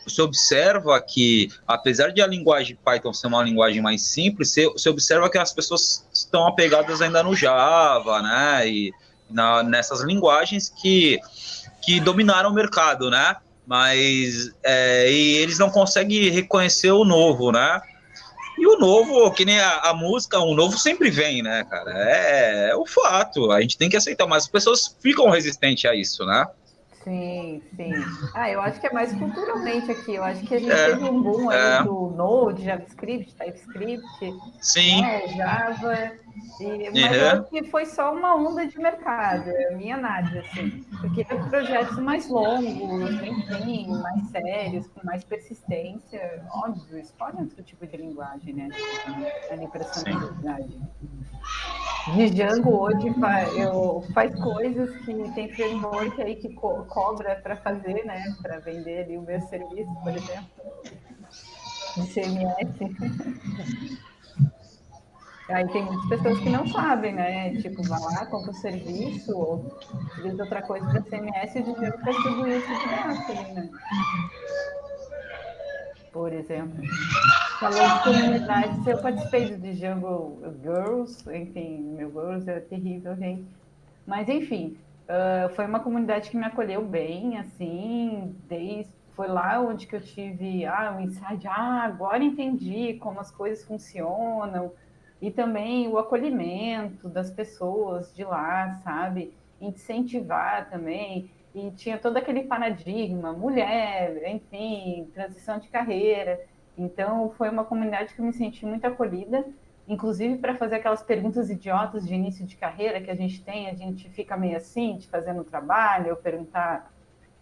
D: você observa que, apesar de a linguagem Python ser uma linguagem mais simples, você observa que as pessoas estão apegadas ainda no Java, né, e nessas linguagens que dominaram o mercado, né, mas e eles não conseguem reconhecer o novo, né? E o novo, que nem a música, o novo sempre vem, né, cara? É o fato, a gente tem que aceitar, mas as pessoas ficam resistentes a isso, né?
B: Sim, sim. Eu acho que é mais culturalmente aqui. Eu acho que a gente
D: É,
B: teve um boom aí
D: é,
B: do Node, JavaScript, TypeScript,
D: sim,
B: né, Java, mas eu
D: uhum,
B: acho que foi só uma onda de mercado, é a minha análise, assim, porque projetos mais longos, enfim, mais sérios, com mais persistência, óbvio, escolhem outro tipo de linguagem, né, ali para essa
D: sim,
B: necessidade. Django hoje faz coisas que tem framework aí que cobra para fazer, né? Para vender ali o meu serviço, por exemplo, de CMS. Aí tem muitas pessoas que não sabem, né? Tipo, vai lá, compra o serviço, ou utiliza outra coisa para CMS e o Django faz tudo isso de graça ali, né? Por exemplo. Falou de comunidades, eu participei do Django Girls, enfim, meu Girls é terrível, gente. Mas, enfim, foi uma comunidade que me acolheu bem, assim, foi lá onde que eu tive um insight, agora entendi como as coisas funcionam, e também o acolhimento das pessoas de lá, sabe? Incentivar também, e tinha todo aquele paradigma, mulher, enfim, transição de carreira. Então, foi uma comunidade que eu me senti muito acolhida, inclusive para fazer aquelas perguntas idiotas de início de carreira que a gente fica meio assim, de fazer no trabalho, ou perguntar,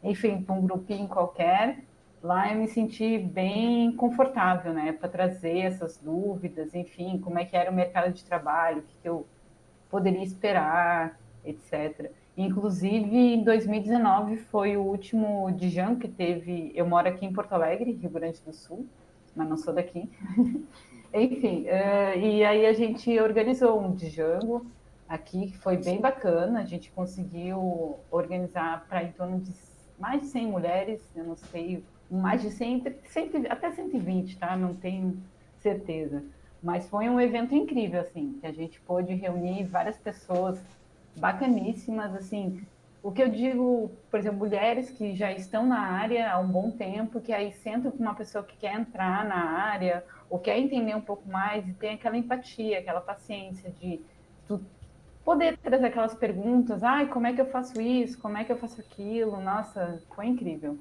B: enfim, para um grupinho qualquer. Lá eu me senti bem confortável, né, para trazer essas dúvidas, enfim, como é que era o mercado de trabalho, o que eu poderia esperar, etc. Inclusive, em 2019 foi o último Django que teve. Eu moro aqui em Porto Alegre, Rio Grande do Sul, mas não sou daqui. Enfim, e aí a gente organizou um Django aqui, que foi bem bacana. A gente conseguiu organizar para em torno de mais de 100 mulheres, eu não sei, mais de 100, até 120, tá? Não tenho certeza. Mas foi um evento incrível, assim, que a gente pôde reunir várias pessoas bacaníssimas, assim. O que eu digo, por exemplo, mulheres que já estão na área há um bom tempo, que aí sentam com uma pessoa que quer entrar na área, ou quer entender um pouco mais, e tem aquela empatia, aquela paciência de tu poder trazer aquelas perguntas, como é que eu faço isso, como é que eu faço aquilo, nossa, foi incrível.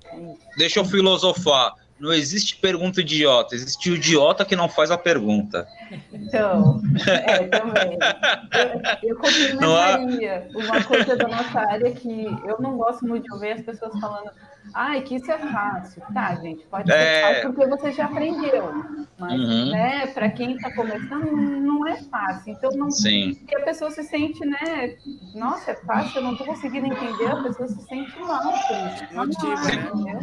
B: É isso.
D: deixa eu filosofar. Não existe pergunta idiota, existe o idiota que não faz a pergunta.
B: Então, também. Eu
D: Não há?
B: complementaria uma coisa da nossa área que eu não gosto muito de ouvir as pessoas falando, que isso é fácil. Tá, gente, pode ser fácil
D: É,
B: porque você já aprendeu. Mas,
D: uhum,
B: né, para quem está começando, não é fácil. Então, não,
D: sim.
B: e a pessoa se sente, né? Nossa, é fácil, eu não estou conseguindo entender, a pessoa se sente mal por isso. Calma
C: Motiva,
B: lá,
C: né?
B: entendeu?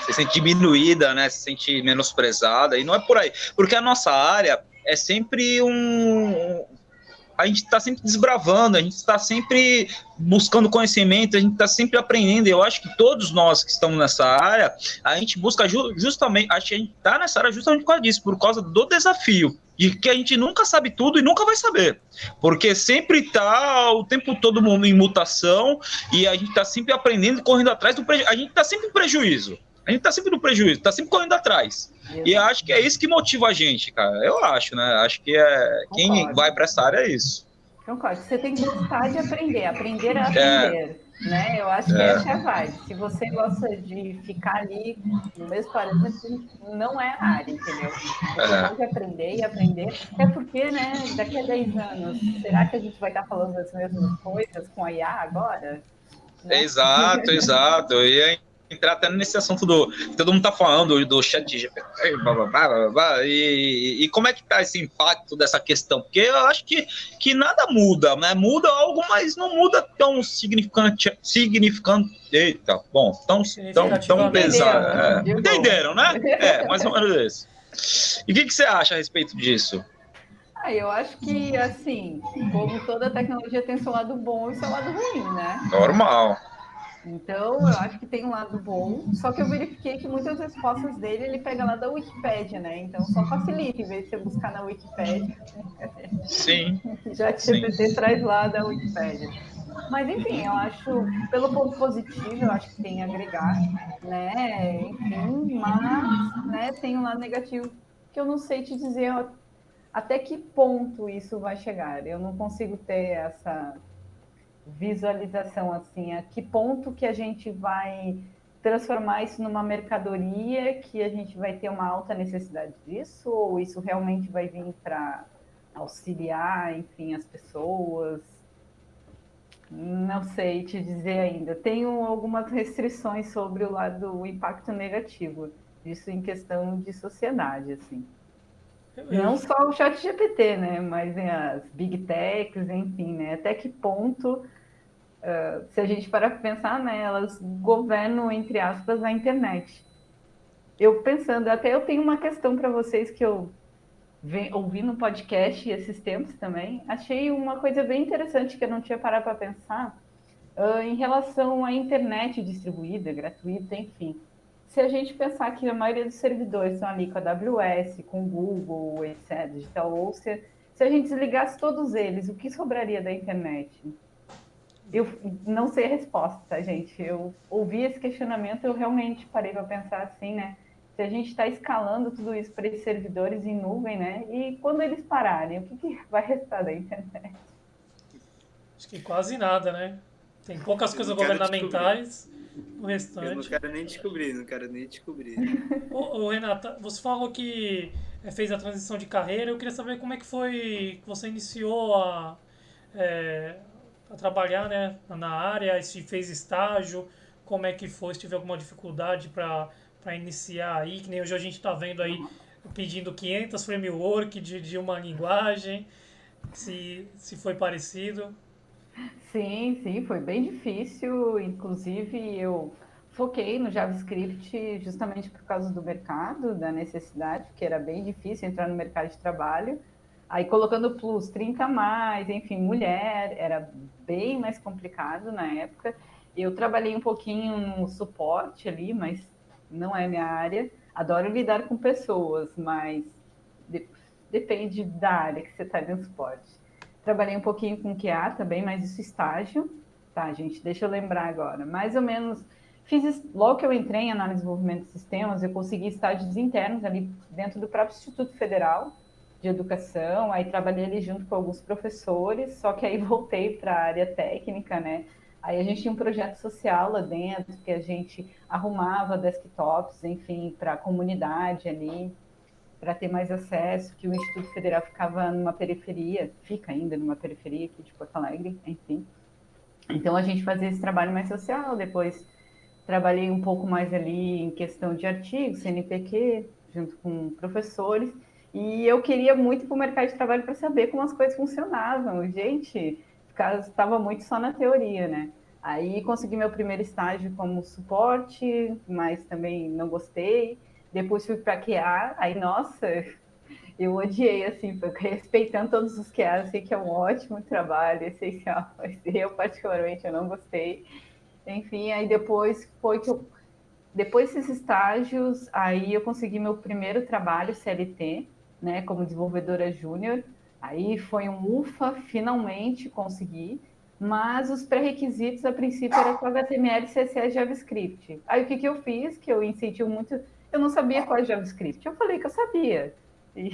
D: Se sente diminuída, né? Se sente menosprezada, e não é por aí. Porque a nossa área é sempre a gente está sempre desbravando, a gente está sempre buscando conhecimento, a gente está sempre aprendendo. Eu acho que todos nós que estamos nessa área, a gente busca justamente, acho que a gente está nessa área justamente por causa disso, por causa do desafio. De que a gente nunca sabe tudo e nunca vai saber. Porque sempre está o tempo todo em mutação e a gente está sempre aprendendo e correndo atrás do prejuízo. A gente está sempre em prejuízo. A gente está sempre no prejuízo, está sempre correndo atrás. E eu acho que é isso que motiva a gente, cara. Eu acho, né? Acho que quem
B: Concordo.
D: vai para essa área é isso.
B: Concordo. Você tem que gostar de aprender a
D: É,
B: aprender, né? Eu acho que essa é a vibe. Se você gosta de ficar ali no mesmo parâmetro, não é a área, entendeu? Você
D: é.
B: pode aprender e aprender, até porque, né, daqui a 10 anos, será que a gente vai estar falando as mesmas coisas com a IA agora? Né?
D: Exato, exato. E entrar até nesse assunto do... Todo mundo tá falando do chat GPT, blá, blá, blá, blá, blá, e como é que tá esse impacto dessa questão? Porque eu acho que nada muda, né? Muda algo, mas não muda tão significante, eita, bom, tão pesado.
B: Entendeu?
D: Entenderam, né? Mais ou menos isso. E o que você acha a respeito disso?
B: Eu acho que, assim, como toda tecnologia tem seu lado bom e seu lado ruim, né?
D: Normal.
B: Então, eu acho que tem um lado bom, só que eu verifiquei que muitas respostas dele ele pega lá da Wikipédia, né? Então, só facilita, em vez de você buscar na Wikipédia,
D: Sim,
B: já
D: sim.
B: GPT traz lá da Wikipédia. Mas, enfim, eu acho, pelo ponto positivo, eu acho que tem a agregar, né? Enfim, mas né, tem um lado negativo que eu não sei te dizer até que ponto isso vai chegar. Eu não consigo ter essa visualização assim, a que ponto que a gente vai transformar isso numa mercadoria, que a gente vai ter uma alta necessidade disso, ou isso realmente vai vir para auxiliar, enfim, as pessoas. Não sei te dizer ainda. Tenho algumas restrições sobre o impacto negativo disso em questão de sociedade, assim. Não só o chat GPT, né? Mas as big techs, enfim, né? Até que ponto, se a gente parar para pensar, né? Elas governam, entre aspas, a internet. Eu pensando, até eu tenho uma questão para vocês que eu ouvi no podcast esses tempos também. Achei uma coisa bem interessante que eu não tinha parado para pensar em relação à internet distribuída, gratuita, enfim. Se a gente pensar que a maioria dos servidores estão ali com a AWS, com o Google, etc., DigitalOcean, se a gente desligasse todos eles, o que sobraria da internet? Eu não sei a resposta, tá, gente? Eu ouvi esse questionamento, eu realmente parei para pensar assim, né? Se a gente está escalando tudo isso para esses servidores em nuvem, né? E quando eles pararem, o que vai restar da internet?
A: Acho que quase nada, né? Tem poucas
C: Eu
A: coisas
C: não quero
A: governamentais, o
C: Eu não
A: restante.
C: quero nem descobrir, não quero nem descobrir.
A: Renata, você falou que fez a transição de carreira. Eu queria saber como é que foi que você iniciou é, a trabalhar, né, na área, se fez estágio, como é que foi, se teve alguma dificuldade para iniciar aí, que nem hoje a gente está vendo aí pedindo 500 framework de uma linguagem, se foi parecido.
B: Sim, sim, foi bem difícil. Inclusive, eu foquei no JavaScript justamente por causa do mercado, da necessidade, porque era bem difícil entrar no mercado de trabalho. Aí, colocando plus 30 a mais, enfim, mulher, era bem mais complicado na época. Eu trabalhei um pouquinho no suporte ali, mas não é minha área. Adoro lidar com pessoas, mas de- depende da área que você está no suporte. Trabalhei um pouquinho com QA também, mas isso estágio. Tá, gente, deixa eu lembrar agora. Mais ou menos, logo que eu entrei em análise de desenvolvimento de sistemas, eu consegui estágios internos ali dentro do próprio Instituto Federal de Educação. Aí trabalhei ali junto com alguns professores, só que aí voltei para a área técnica, né? Aí a gente tinha um projeto social lá dentro, que a gente arrumava desktops, enfim, para a comunidade ali, para ter mais acesso, que o Instituto Federal ficava numa periferia, fica ainda numa periferia aqui de Porto Alegre, enfim. Então a gente fazia esse trabalho mais social, depois trabalhei um pouco mais ali em questão de artigos, CNPq, junto com professores, e eu queria muito ir para o mercado de trabalho para saber como as coisas funcionavam. Gente, estava muito só na teoria, né? Aí consegui meu primeiro estágio como suporte, mas também não gostei. Depois fui para QA, aí, nossa, eu odiei, assim, respeitando todos os QAs, sei que é um ótimo trabalho, essencial, mas eu particularmente eu não gostei. Enfim, aí depois foi que depois desses estágios, aí eu consegui meu primeiro trabalho CLT, né, como desenvolvedora júnior. Aí foi um ufa, finalmente consegui. Mas os pré-requisitos, a princípio, era com HTML, CSS, JavaScript. Aí o que eu fiz, que eu incentivo muito, eu não sabia qual é JavaScript. Eu falei que eu sabia. E,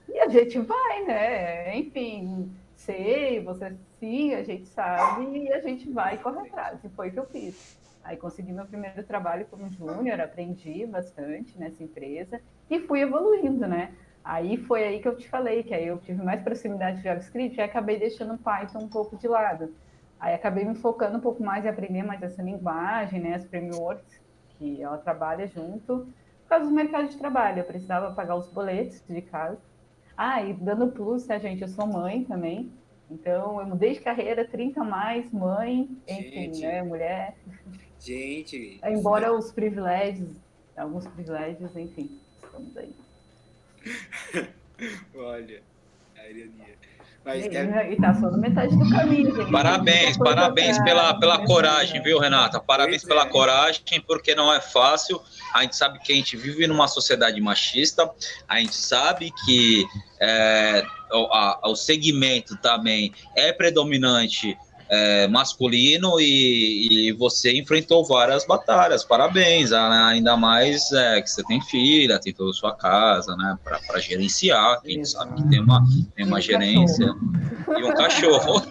B: e a gente vai, né? Enfim, sei, você sim, a gente sabe, e a gente vai e corre atrás. E foi o que eu fiz. Aí consegui meu primeiro trabalho como júnior, aprendi bastante nessa empresa e fui evoluindo, né? Aí foi aí que eu te falei, que aí eu tive mais proximidade de JavaScript e acabei deixando o Python um pouco de lado. Aí acabei me focando um pouco mais em aprender mais essa linguagem, né, as frameworks, que ela trabalha junto, por causa do mercado de trabalho. Eu precisava pagar os boletos de casa. Ah, e dando plus, tá, gente? Eu sou mãe também. Então, eu mudei de carreira, 30 a mais, mãe, enfim,
C: Gente,
B: né, mulher.
C: gente,
B: Embora os privilégios, alguns privilégios, enfim, estamos aí.
C: olha, a ironia.
B: E,
C: Mas
B: e tá só na metade do caminho, gente.
D: Parabéns, parabéns pela coragem, viu, Renata? Parabéns
C: Pois é.
D: pela coragem, porque não é fácil. A gente sabe que a gente vive numa sociedade machista, a gente sabe que o segmento também é predominante masculino e você enfrentou várias batalhas. Parabéns, ainda mais que você tem filha, tem toda a sua casa, né, para gerenciar. Que a gente sabe que tem uma gerência e um cachorro.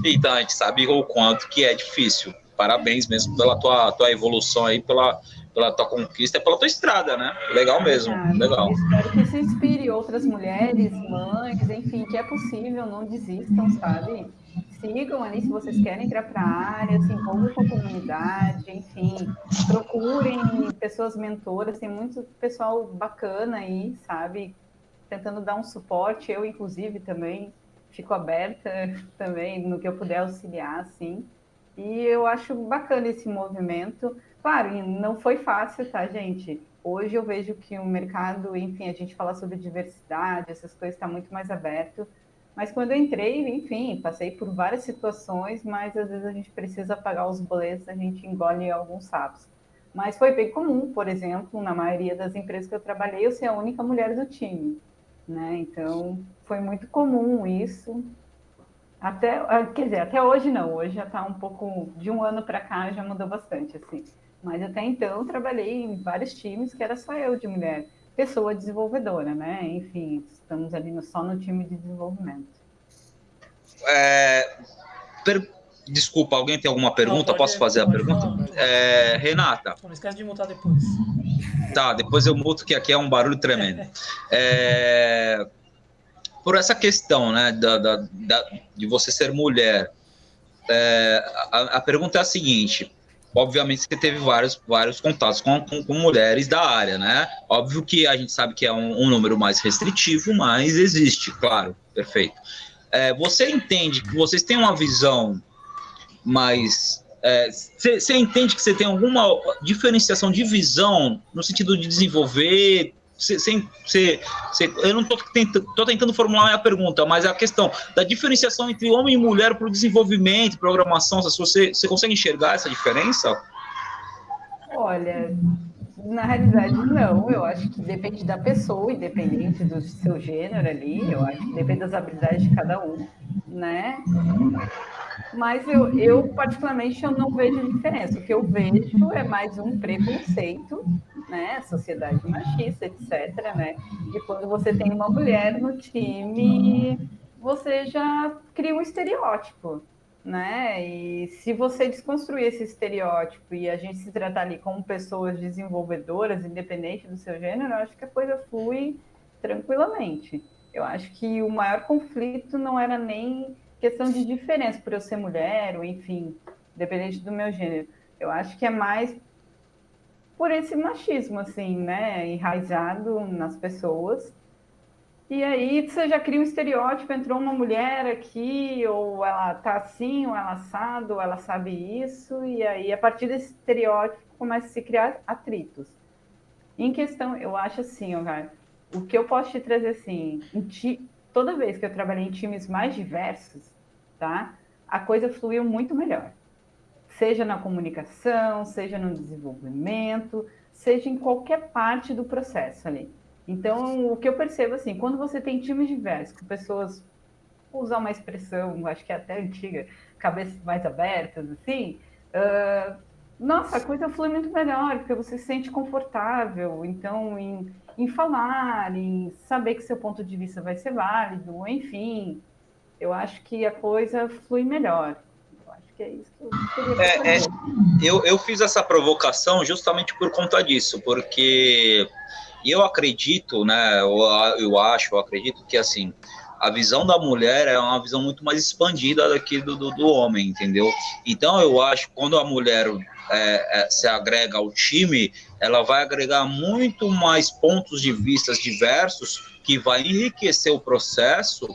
D: Então a gente sabe o quanto que é difícil. Parabéns mesmo pela tua evolução aí, pela tua conquista, pela tua estrada, né? Legal mesmo, legal.
B: Espero que isso inspire outras mulheres, mães, enfim, que é possível, não desistam, sabe? Sigam ali se vocês querem entrar para a área, se envolvam com a comunidade, enfim, procurem pessoas mentoras, tem muito pessoal bacana aí, sabe? Tentando dar um suporte, eu inclusive também fico aberta também no que eu puder auxiliar, assim. E eu acho bacana esse movimento. Claro, não foi fácil, tá, gente? Hoje eu vejo que o mercado, enfim, a gente fala sobre diversidade, essas coisas está muito mais aberto. Mas quando eu entrei, enfim, passei por várias situações, mas às vezes a gente precisa pagar os boletos, a gente engole alguns sapos. Mas foi bem comum, por exemplo, na maioria das empresas que eu trabalhei, eu ser a única mulher do time, né? Então, foi muito comum isso. Quer dizer, até hoje não, hoje já está um pouco, de um ano para cá já mudou bastante, assim. Mas até então eu trabalhei em vários times que era só eu de mulher, pessoa desenvolvedora, né? Enfim, estamos ali só no time de desenvolvimento.
D: Desculpa, alguém tem alguma pergunta? Posso fazer a pergunta? Renata.
A: Não esquece de mutar depois.
D: Tá, depois eu muto, que aqui é um barulho tremendo. Por essa questão, né, de você ser mulher, a pergunta é a seguinte: obviamente você teve vários contatos com mulheres da área, né? Óbvio que a gente sabe que é um número mais restritivo, mas existe, claro, perfeito. Você entende que vocês têm uma visão mais... Você entende que você tem alguma diferenciação de visão no sentido de desenvolver... eu não estou tentando formular a minha pergunta, mas a questão da diferenciação entre homem e mulher para o desenvolvimento, programação, você consegue enxergar essa diferença?
B: Olha, na realidade não, eu acho que depende da pessoa, independente do seu gênero ali, eu acho que depende das habilidades de cada um, né? Mas eu particularmente, eu não vejo diferença. O que eu vejo é mais um preconceito, né? Sociedade machista, etc., né? E quando você tem uma mulher no time, você já cria um estereótipo, né? E se você desconstruir esse estereótipo e a gente se tratar ali como pessoas desenvolvedoras, independente do seu gênero, eu acho que a coisa flui tranquilamente. Eu acho que o maior conflito não era nem questão de diferença por eu ser mulher, ou enfim, independente do meu gênero. Eu acho que é mais por esse machismo, assim, né, enraizado nas pessoas. E aí você já cria um estereótipo, entrou uma mulher aqui, ou ela tá assim, ou ela assado, ou ela sabe isso, e aí a partir desse estereótipo começa a se criar atritos. Em questão, eu acho assim, cara, o que eu posso te trazer assim, toda vez que eu trabalhei em times mais diversos, tá? A coisa fluiu muito melhor. Seja na comunicação, seja no desenvolvimento, seja em qualquer parte do processo ali. Então, o que eu percebo, assim, quando você tem times diversos, com pessoas, vou usar uma expressão, acho que é até antiga, cabeças mais abertas, assim, nossa, a coisa flui muito melhor, porque você se sente confortável, então, em falar, em saber que seu ponto de vista vai ser válido, enfim, eu acho que a coisa flui melhor. Eu acho que é isso que eu queria fazer.
D: Eu fiz essa provocação justamente por conta disso, porque eu acredito, né, eu acredito que, assim, A visão da mulher é uma visão muito mais expandida daqui do homem, entendeu? Então, eu acho que quando a mulher se agrega ao time, ela vai agregar muito mais pontos de vista diversos que vai enriquecer o processo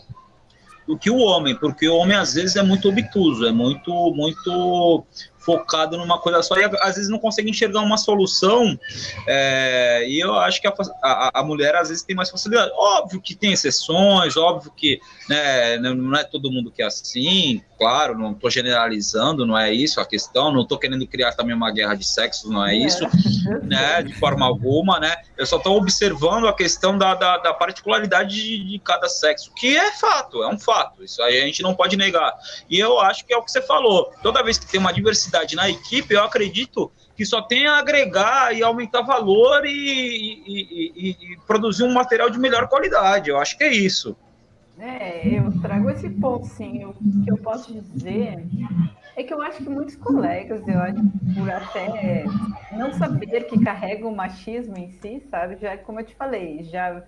D: do que o homem, porque o homem às vezes é muito obtuso, é muito focado numa coisa só e às vezes não consegue enxergar uma solução. E eu acho que a mulher às vezes tem mais facilidade. Óbvio que tem exceções, óbvio que, né, não é todo mundo que é assim, claro, não estou generalizando, não é isso a questão, não estou querendo criar também uma guerra de sexos, não é isso, né, de forma alguma, né? Eu só estou observando a questão da particularidade de cada sexo, que é fato, é um fato, isso aí a gente não pode negar. E eu acho que é o que você falou, toda vez que tem uma diversidade na equipe, eu acredito que só tem a agregar e aumentar valor e produzir um material de melhor qualidade. Eu acho que é isso.
B: Eu trago esse ponto, sim. O que eu posso dizer é que eu acho que muitos colegas, eu acho, por até não saber que carrega o machismo em si, sabe? Já, como eu te falei, já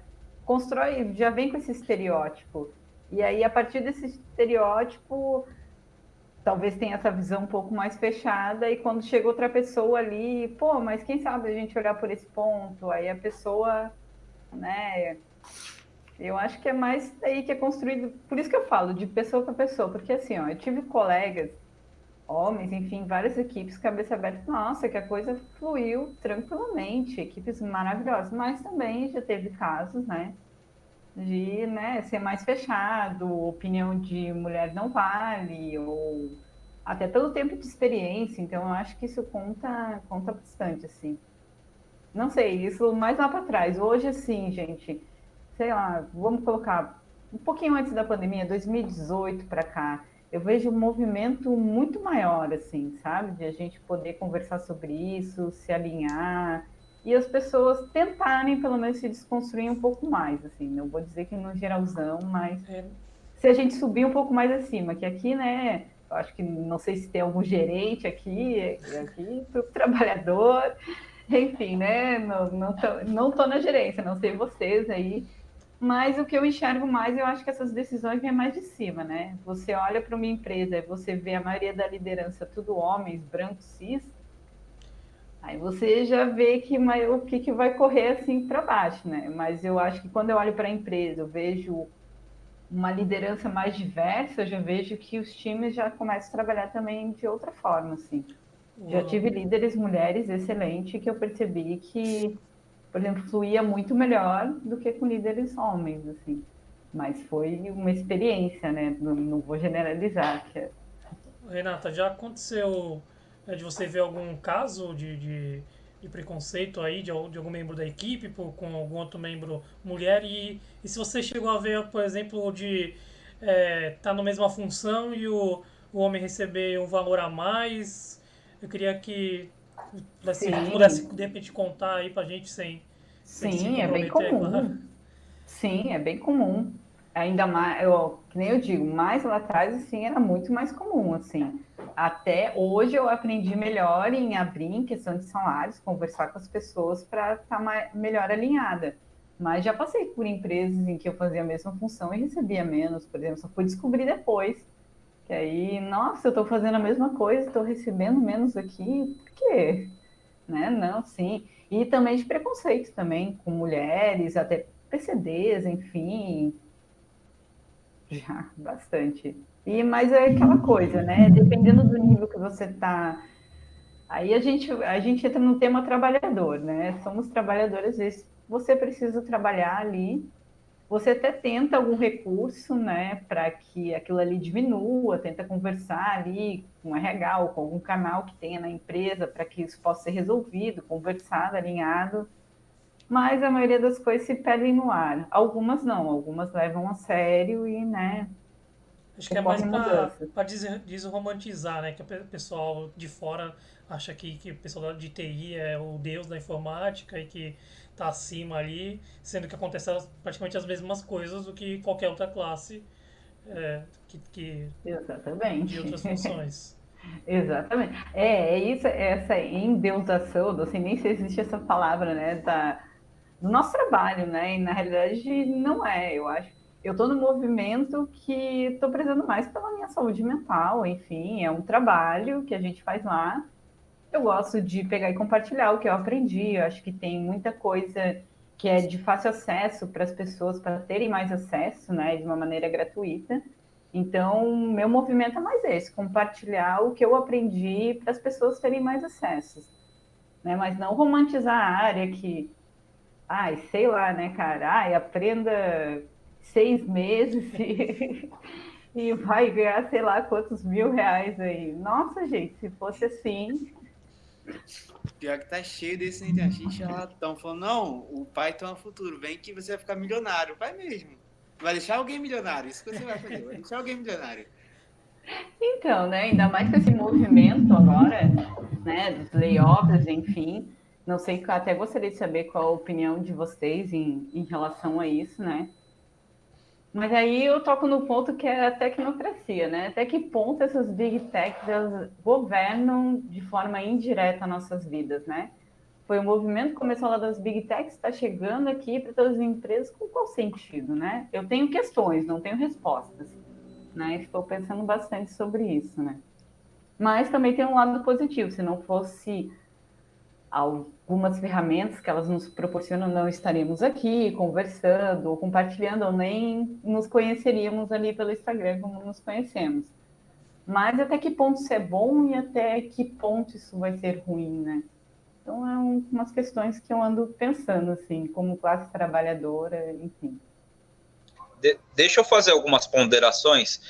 B: constrói, já vem com esse estereótipo. E aí, a partir desse estereótipo, talvez tenha essa visão um pouco mais fechada, e quando chega outra pessoa ali, pô, mas quem sabe a gente olhar por esse ponto? Aí a pessoa, né? Eu acho que é mais aí que é construído, por isso que eu falo de pessoa para pessoa, porque assim, ó, eu tive colegas, homens, enfim, várias equipes, cabeça aberta, nossa, que a coisa fluiu tranquilamente, equipes maravilhosas, mas também já teve casos, né, de, né, ser mais fechado, opinião de mulher não vale, ou até pelo tempo de experiência, então eu acho que isso conta bastante, assim. Não sei, isso mais lá para trás. Hoje, assim, gente, sei lá, vamos colocar um pouquinho antes da pandemia, 2018 para cá, eu vejo um movimento muito maior, assim, sabe? De a gente poder conversar sobre isso, se alinhar, e as pessoas tentarem, pelo menos, se desconstruir um pouco mais, assim. Não vou dizer que no geralzão, mas se a gente subir um pouco mais acima, que aqui, né, eu acho que não sei se tem algum gerente aqui para o trabalhador, enfim, né, não tô na gerência, não sei vocês aí, mas o que eu enxergo mais, eu acho que essas decisões vêm mais de cima, né? Você olha para uma empresa e você vê a maioria da liderança tudo homens, brancos, cis, aí você já vê que o que vai correr assim para baixo, né? Mas eu acho que quando eu olho para a empresa, eu vejo uma liderança mais diversa, eu já vejo que os times já começam a trabalhar também de outra forma, assim. Já tive líderes mulheres excelentes que eu percebi que, por exemplo, fluía muito melhor do que com líderes homens, assim. Mas foi uma experiência, né? Não vou generalizar.
A: Renata, já aconteceu de você ver algum caso de preconceito aí de algum membro da equipe com algum outro membro mulher? E se você chegou a ver, por exemplo, de estar na mesma função e o homem receber um valor a mais? Eu queria que pudesse, de repente, contar aí pra gente sem se
B: Sim, é bem
A: comprometer, é claro.
B: comum. Sim, é bem comum. Ainda mais, que nem eu digo, mais lá atrás, assim, era muito mais comum, assim. Até hoje eu aprendi melhor em abrir em questão de salários, conversar com as pessoas para estar melhor alinhada. Mas já passei por empresas em que eu fazia a mesma função e recebia menos, por exemplo, só fui descobrir depois. Que aí, nossa, eu estou fazendo a mesma coisa, estou recebendo menos aqui, por quê? Né? Não, sim. E também de preconceito também, com mulheres, até PCDs, enfim, já, bastante. Mas é aquela coisa, né? Dependendo do nível que você está. Aí a gente entra no tema trabalhador, né? Somos trabalhadores, às vezes você precisa trabalhar ali. Você até tenta algum recurso, né, para que aquilo ali diminua, tenta conversar ali com o RH ou com algum canal que tenha na empresa para que isso possa ser resolvido, conversado, alinhado. Mas a maioria das coisas se perdem no ar. Algumas não, algumas levam a sério e, né,
A: Acho que é mais
B: ocorrem mudanças.
A: para desromantizar, né? Que o pessoal de fora acha que o pessoal de TI é o deus da informática e que tá acima ali, sendo que acontece praticamente as mesmas coisas do que qualquer outra classe de
B: Exatamente.
A: outras funções.
B: Exatamente. É isso, essa endeusação, não sei nem se existe essa palavra, né, do nosso trabalho, né? E na realidade não é, eu acho. eu tô no movimento que tô prezando mais pela minha saúde mental, enfim, é um trabalho que a gente faz lá. Eu gosto de pegar e compartilhar o que eu aprendi. Eu acho que tem muita coisa que é de fácil acesso para as pessoas, para terem mais acesso, né, de uma maneira gratuita. Então, meu movimento é mais esse, compartilhar o que eu aprendi para as pessoas terem mais acesso, né? Mas não romantizar a área que, ai, sei lá, né, cara, ai, aprenda 6 meses e vai ganhar, sei lá, quantos R$ 1.000 aí. Nossa, gente, se fosse assim,
C: Pior que tá cheio desse na internet, cheio de charlatão, falando, não, o Python é o futuro, vem que você vai ficar milionário. Vai mesmo. Vai deixar alguém milionário, isso que você vai fazer, vai deixar alguém milionário.
B: então, né, ainda mais com esse movimento agora, né, dos layoffs, enfim, não sei, até gostaria de saber qual a opinião de vocês em relação a isso, né? Mas aí eu toco no ponto que é a tecnocracia, né? Até que ponto essas big techs elas governam de forma indireta nossas vidas, né? Foi um movimento que começou lá das big techs, está chegando aqui para todas as empresas, com qual sentido, né? Eu tenho questões, não tenho respostas, né? Estou pensando bastante sobre isso, né? Mas também tem um lado positivo, se não fosse algumas ferramentas que elas nos proporcionam, não estaríamos aqui conversando ou compartilhando, ou nem nos conheceríamos ali pelo Instagram como nos conhecemos. Mas até que ponto isso é bom e até que ponto isso vai ser ruim, né? Então, é umas questões que eu ando pensando, assim, como classe trabalhadora, enfim.
D: Deixa eu fazer algumas ponderações.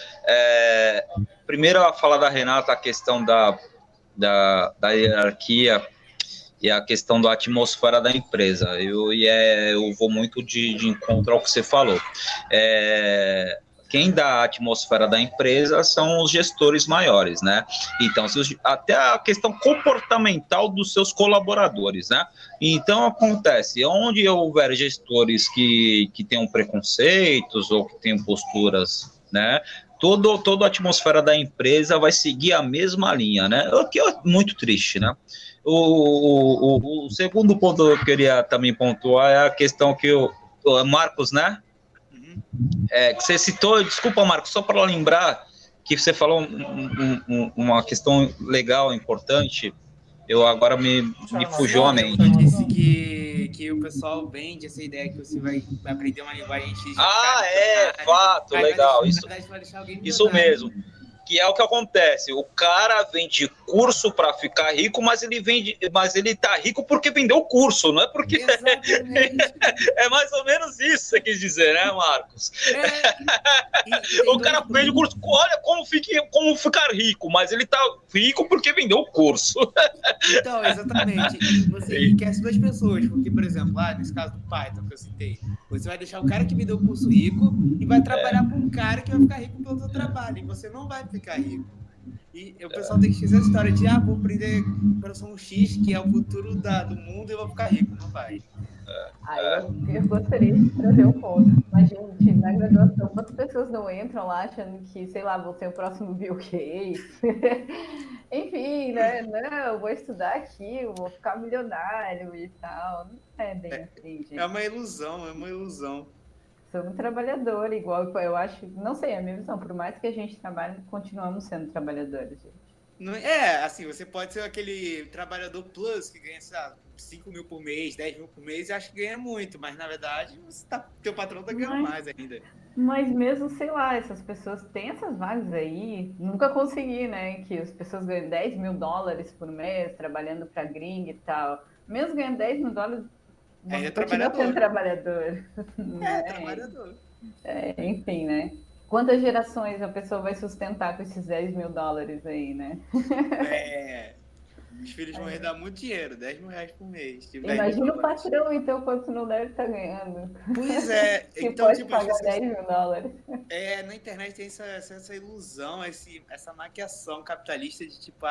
D: Primeiro, a falar da Renata, a questão da hierarquia e a questão da atmosfera da empresa. Eu vou muito de encontro ao que você falou. Quem dá a atmosfera da empresa são os gestores maiores, né? Então, até a questão comportamental dos seus colaboradores, né? Então, acontece, onde houver gestores que tenham preconceitos ou que tenham posturas, né? Toda a atmosfera da empresa vai seguir a mesma linha, né? O que é muito triste, né? O segundo ponto que eu queria também pontuar é a questão que o Marcos, né? Que você citou, desculpa, Marcos, só para lembrar que você falou uma questão legal, importante. Eu agora me fugiu a
C: Não,
D: mente.
C: eu disse que o pessoal vende essa ideia que você vai aprender uma linguagem X, vai ficar milionário,
D: Fato, legal.
C: na verdade vai deixar alguém
D: Isso
C: milionário.
D: mesmo. Que é o que acontece. O cara vende curso para ficar rico, mas ele tá rico porque vendeu o curso, não é porque.
C: Exatamente.
D: É mais ou menos isso que você quis dizer, né, Marcos? O cara vende o curso. Olha como ficar rico, mas ele tá rico porque vendeu o curso.
C: Então, exatamente. E você enriquece duas pessoas, porque, por exemplo, nesse caso do Python que eu citei, você vai deixar o cara que vendeu o curso rico e vai trabalhar para um cara que vai ficar rico pelo seu trabalho, e você não vai ficar rico. E o pessoal tem que esquecer essa história de, vou aprender operação X, que é o futuro do mundo, e eu vou ficar rico. Não vai.
B: Eu gostaria de trazer um ponto. Imagina, na graduação, quantas pessoas não entram lá achando que, sei lá, vou ser o próximo Bill Gates? Enfim, né? Não, eu vou estudar aqui, eu vou ficar milionário e tal. Não é bem assim, gente.
C: É uma ilusão, é uma ilusão.
B: Somos trabalhadores, igual eu acho, não sei, é a minha visão, por mais que a gente trabalhe, continuamos sendo trabalhadores, gente.
C: Não, assim, você pode ser aquele trabalhador plus que ganha, sei lá, 5 mil por mês, 10 mil por mês e acha que ganha muito, mas na verdade teu patrão tá ganhando mais ainda.
B: Mas mesmo, sei lá, essas pessoas têm essas vagas aí, nunca consegui, né, que as pessoas ganham $10.000 por mês, trabalhando pra gringa e tal. Mesmo ganhando $10.000,
C: É
B: continua sendo trabalhador.
C: Trabalhador.
B: Enfim, né? Quantas gerações a pessoa vai sustentar com esses $10.000 aí, né?
C: Os filhos vão dar muito dinheiro, R$10.000 por mês.
B: Imagina o patrão, então, quanto não deve estar ganhando.
C: Pois é.
B: Que
C: então,
B: pode pagar $10.000.
C: Na internet tem essa ilusão, essa maquiação capitalista de tipo,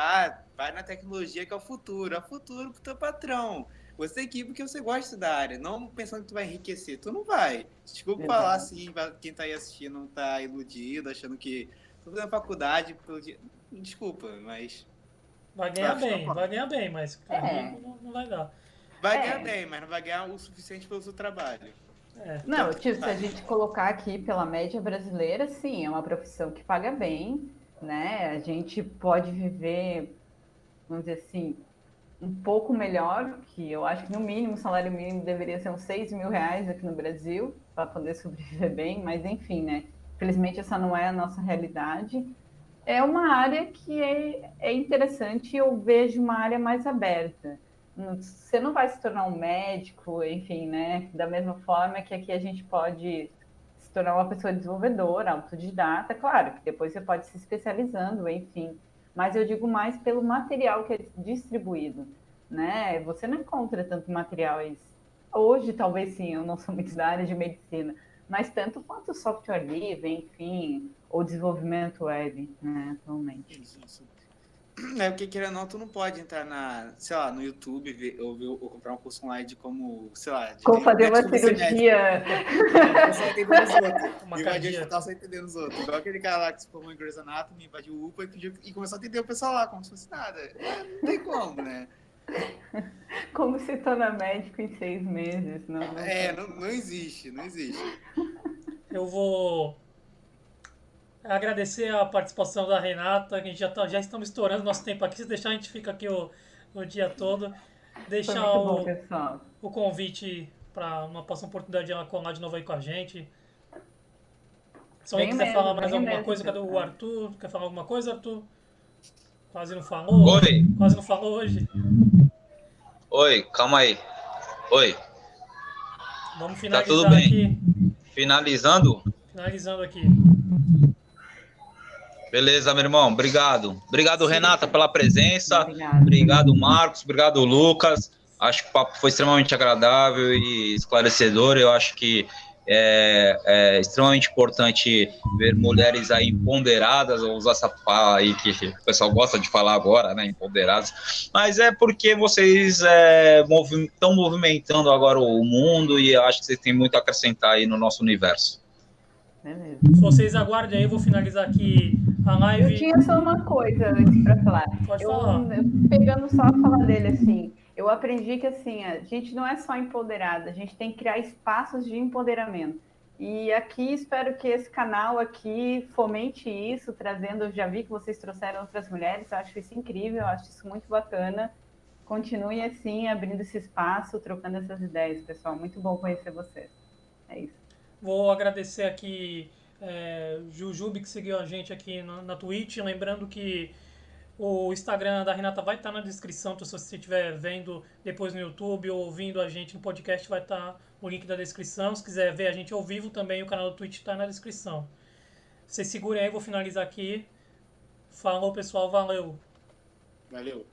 C: vai na tecnologia que é o futuro. É o futuro pro teu patrão. Você tem que ir porque você gosta da área, não pensando que tu vai enriquecer. Tu não vai. Desculpa falar assim, quem tá aí assistindo tá iludido, achando que tô fazendo faculdade. Desculpa, mas...
A: Vai ganhar bem, mas não vai dar.
C: Vai ganhar bem, mas não vai ganhar o suficiente pelo seu trabalho.
B: Não, tipo, se a gente colocar aqui pela média brasileira, sim, é uma profissão que paga bem, né? A gente pode viver, vamos dizer assim, um pouco melhor, que eu acho que no mínimo, o salário mínimo deveria ser uns 6 mil reais aqui no Brasil, para poder sobreviver bem, mas enfim, né? Infelizmente essa não é a nossa realidade. É uma área que é interessante e eu vejo uma área mais aberta. Você não vai se tornar um médico, enfim, né? Da mesma forma que aqui a gente pode se tornar uma pessoa desenvolvedora, autodidata, claro, que depois você pode se especializando, enfim. Mas eu digo mais pelo material que é distribuído, né? Você não encontra tanto materiais. Hoje, talvez sim, eu não sou muito da área de medicina, mas tanto quanto software livre, enfim, ou desenvolvimento web, né, atualmente.
C: Isso. É porque, querendo ou não, tu não pode entrar sei lá, no YouTube ou comprar um curso online de como, sei lá,
B: Como fazer uma
C: como ser médico.
B: cirurgia.
C: Você entendendo os outros.
A: Uma
C: Invadir o
A: cardia.
C: hospital só entendendo os outros. Igual aquele cara lá que se formou em Grey's Anatomy, invadiu o UPA e começou a atender o pessoal lá, como se fosse nada. Não tem como, né?
B: Como se torna médico em 6 meses.
C: Não existe.
A: Eu vou agradecer a participação da Renata, que a gente já estamos estourando nosso tempo aqui. Se deixar, a gente fica aqui o dia todo.
B: Foi
A: Deixar
B: muito bom, pessoal.
A: o convite para uma próxima oportunidade de ela colar de novo aí com a gente. Se alguém quiser falar mais alguma coisa, cadê o Arthur? Quer falar alguma coisa, Arthur? Quase não falou.
D: Oi.
A: Quase não falou hoje.
D: Oi, calma aí. Oi,
A: Vamos
D: tá tudo
A: finalizar
D: bem.
A: aqui.
D: Finalizando?
A: Finalizando aqui.
D: Beleza, meu irmão, obrigado. Obrigado, Renata, pela presença.
B: Obrigada.
D: Obrigado, Marcos. Obrigado, Lucas. Acho que o papo foi extremamente agradável e esclarecedor. Eu acho que é extremamente importante ver mulheres aí empoderadas, ou usar essa palavra aí que o pessoal gosta de falar agora, né, empoderadas. Mas é porque vocês estão movimentando agora o mundo e eu acho que vocês têm muito a acrescentar aí no nosso universo.
B: Beleza.
A: Se vocês aguardem aí, eu vou finalizar aqui a live.
B: Eu tinha só uma coisa antes para falar.
A: Pode falar.
B: Pegando só a fala dele, assim, eu aprendi que assim, a gente não é só empoderada, a gente tem que criar espaços de empoderamento. E aqui espero que esse canal aqui fomente isso, trazendo, eu já vi que vocês trouxeram outras mulheres, eu acho isso incrível, eu acho isso muito bacana. Continue assim, abrindo esse espaço, trocando essas ideias, pessoal. Muito bom conhecer vocês. É isso.
A: Vou agradecer aqui Jujube, que seguiu a gente aqui na Twitch. Lembrando que o Instagram da Renata vai estar na descrição, então se você estiver vendo depois no YouTube ou ouvindo a gente no podcast, vai estar o link da descrição. Se quiser ver a gente ao vivo também, o canal do Twitch está na descrição. Vocês segurem aí, vou finalizar aqui. Falou, pessoal, valeu!
C: Valeu.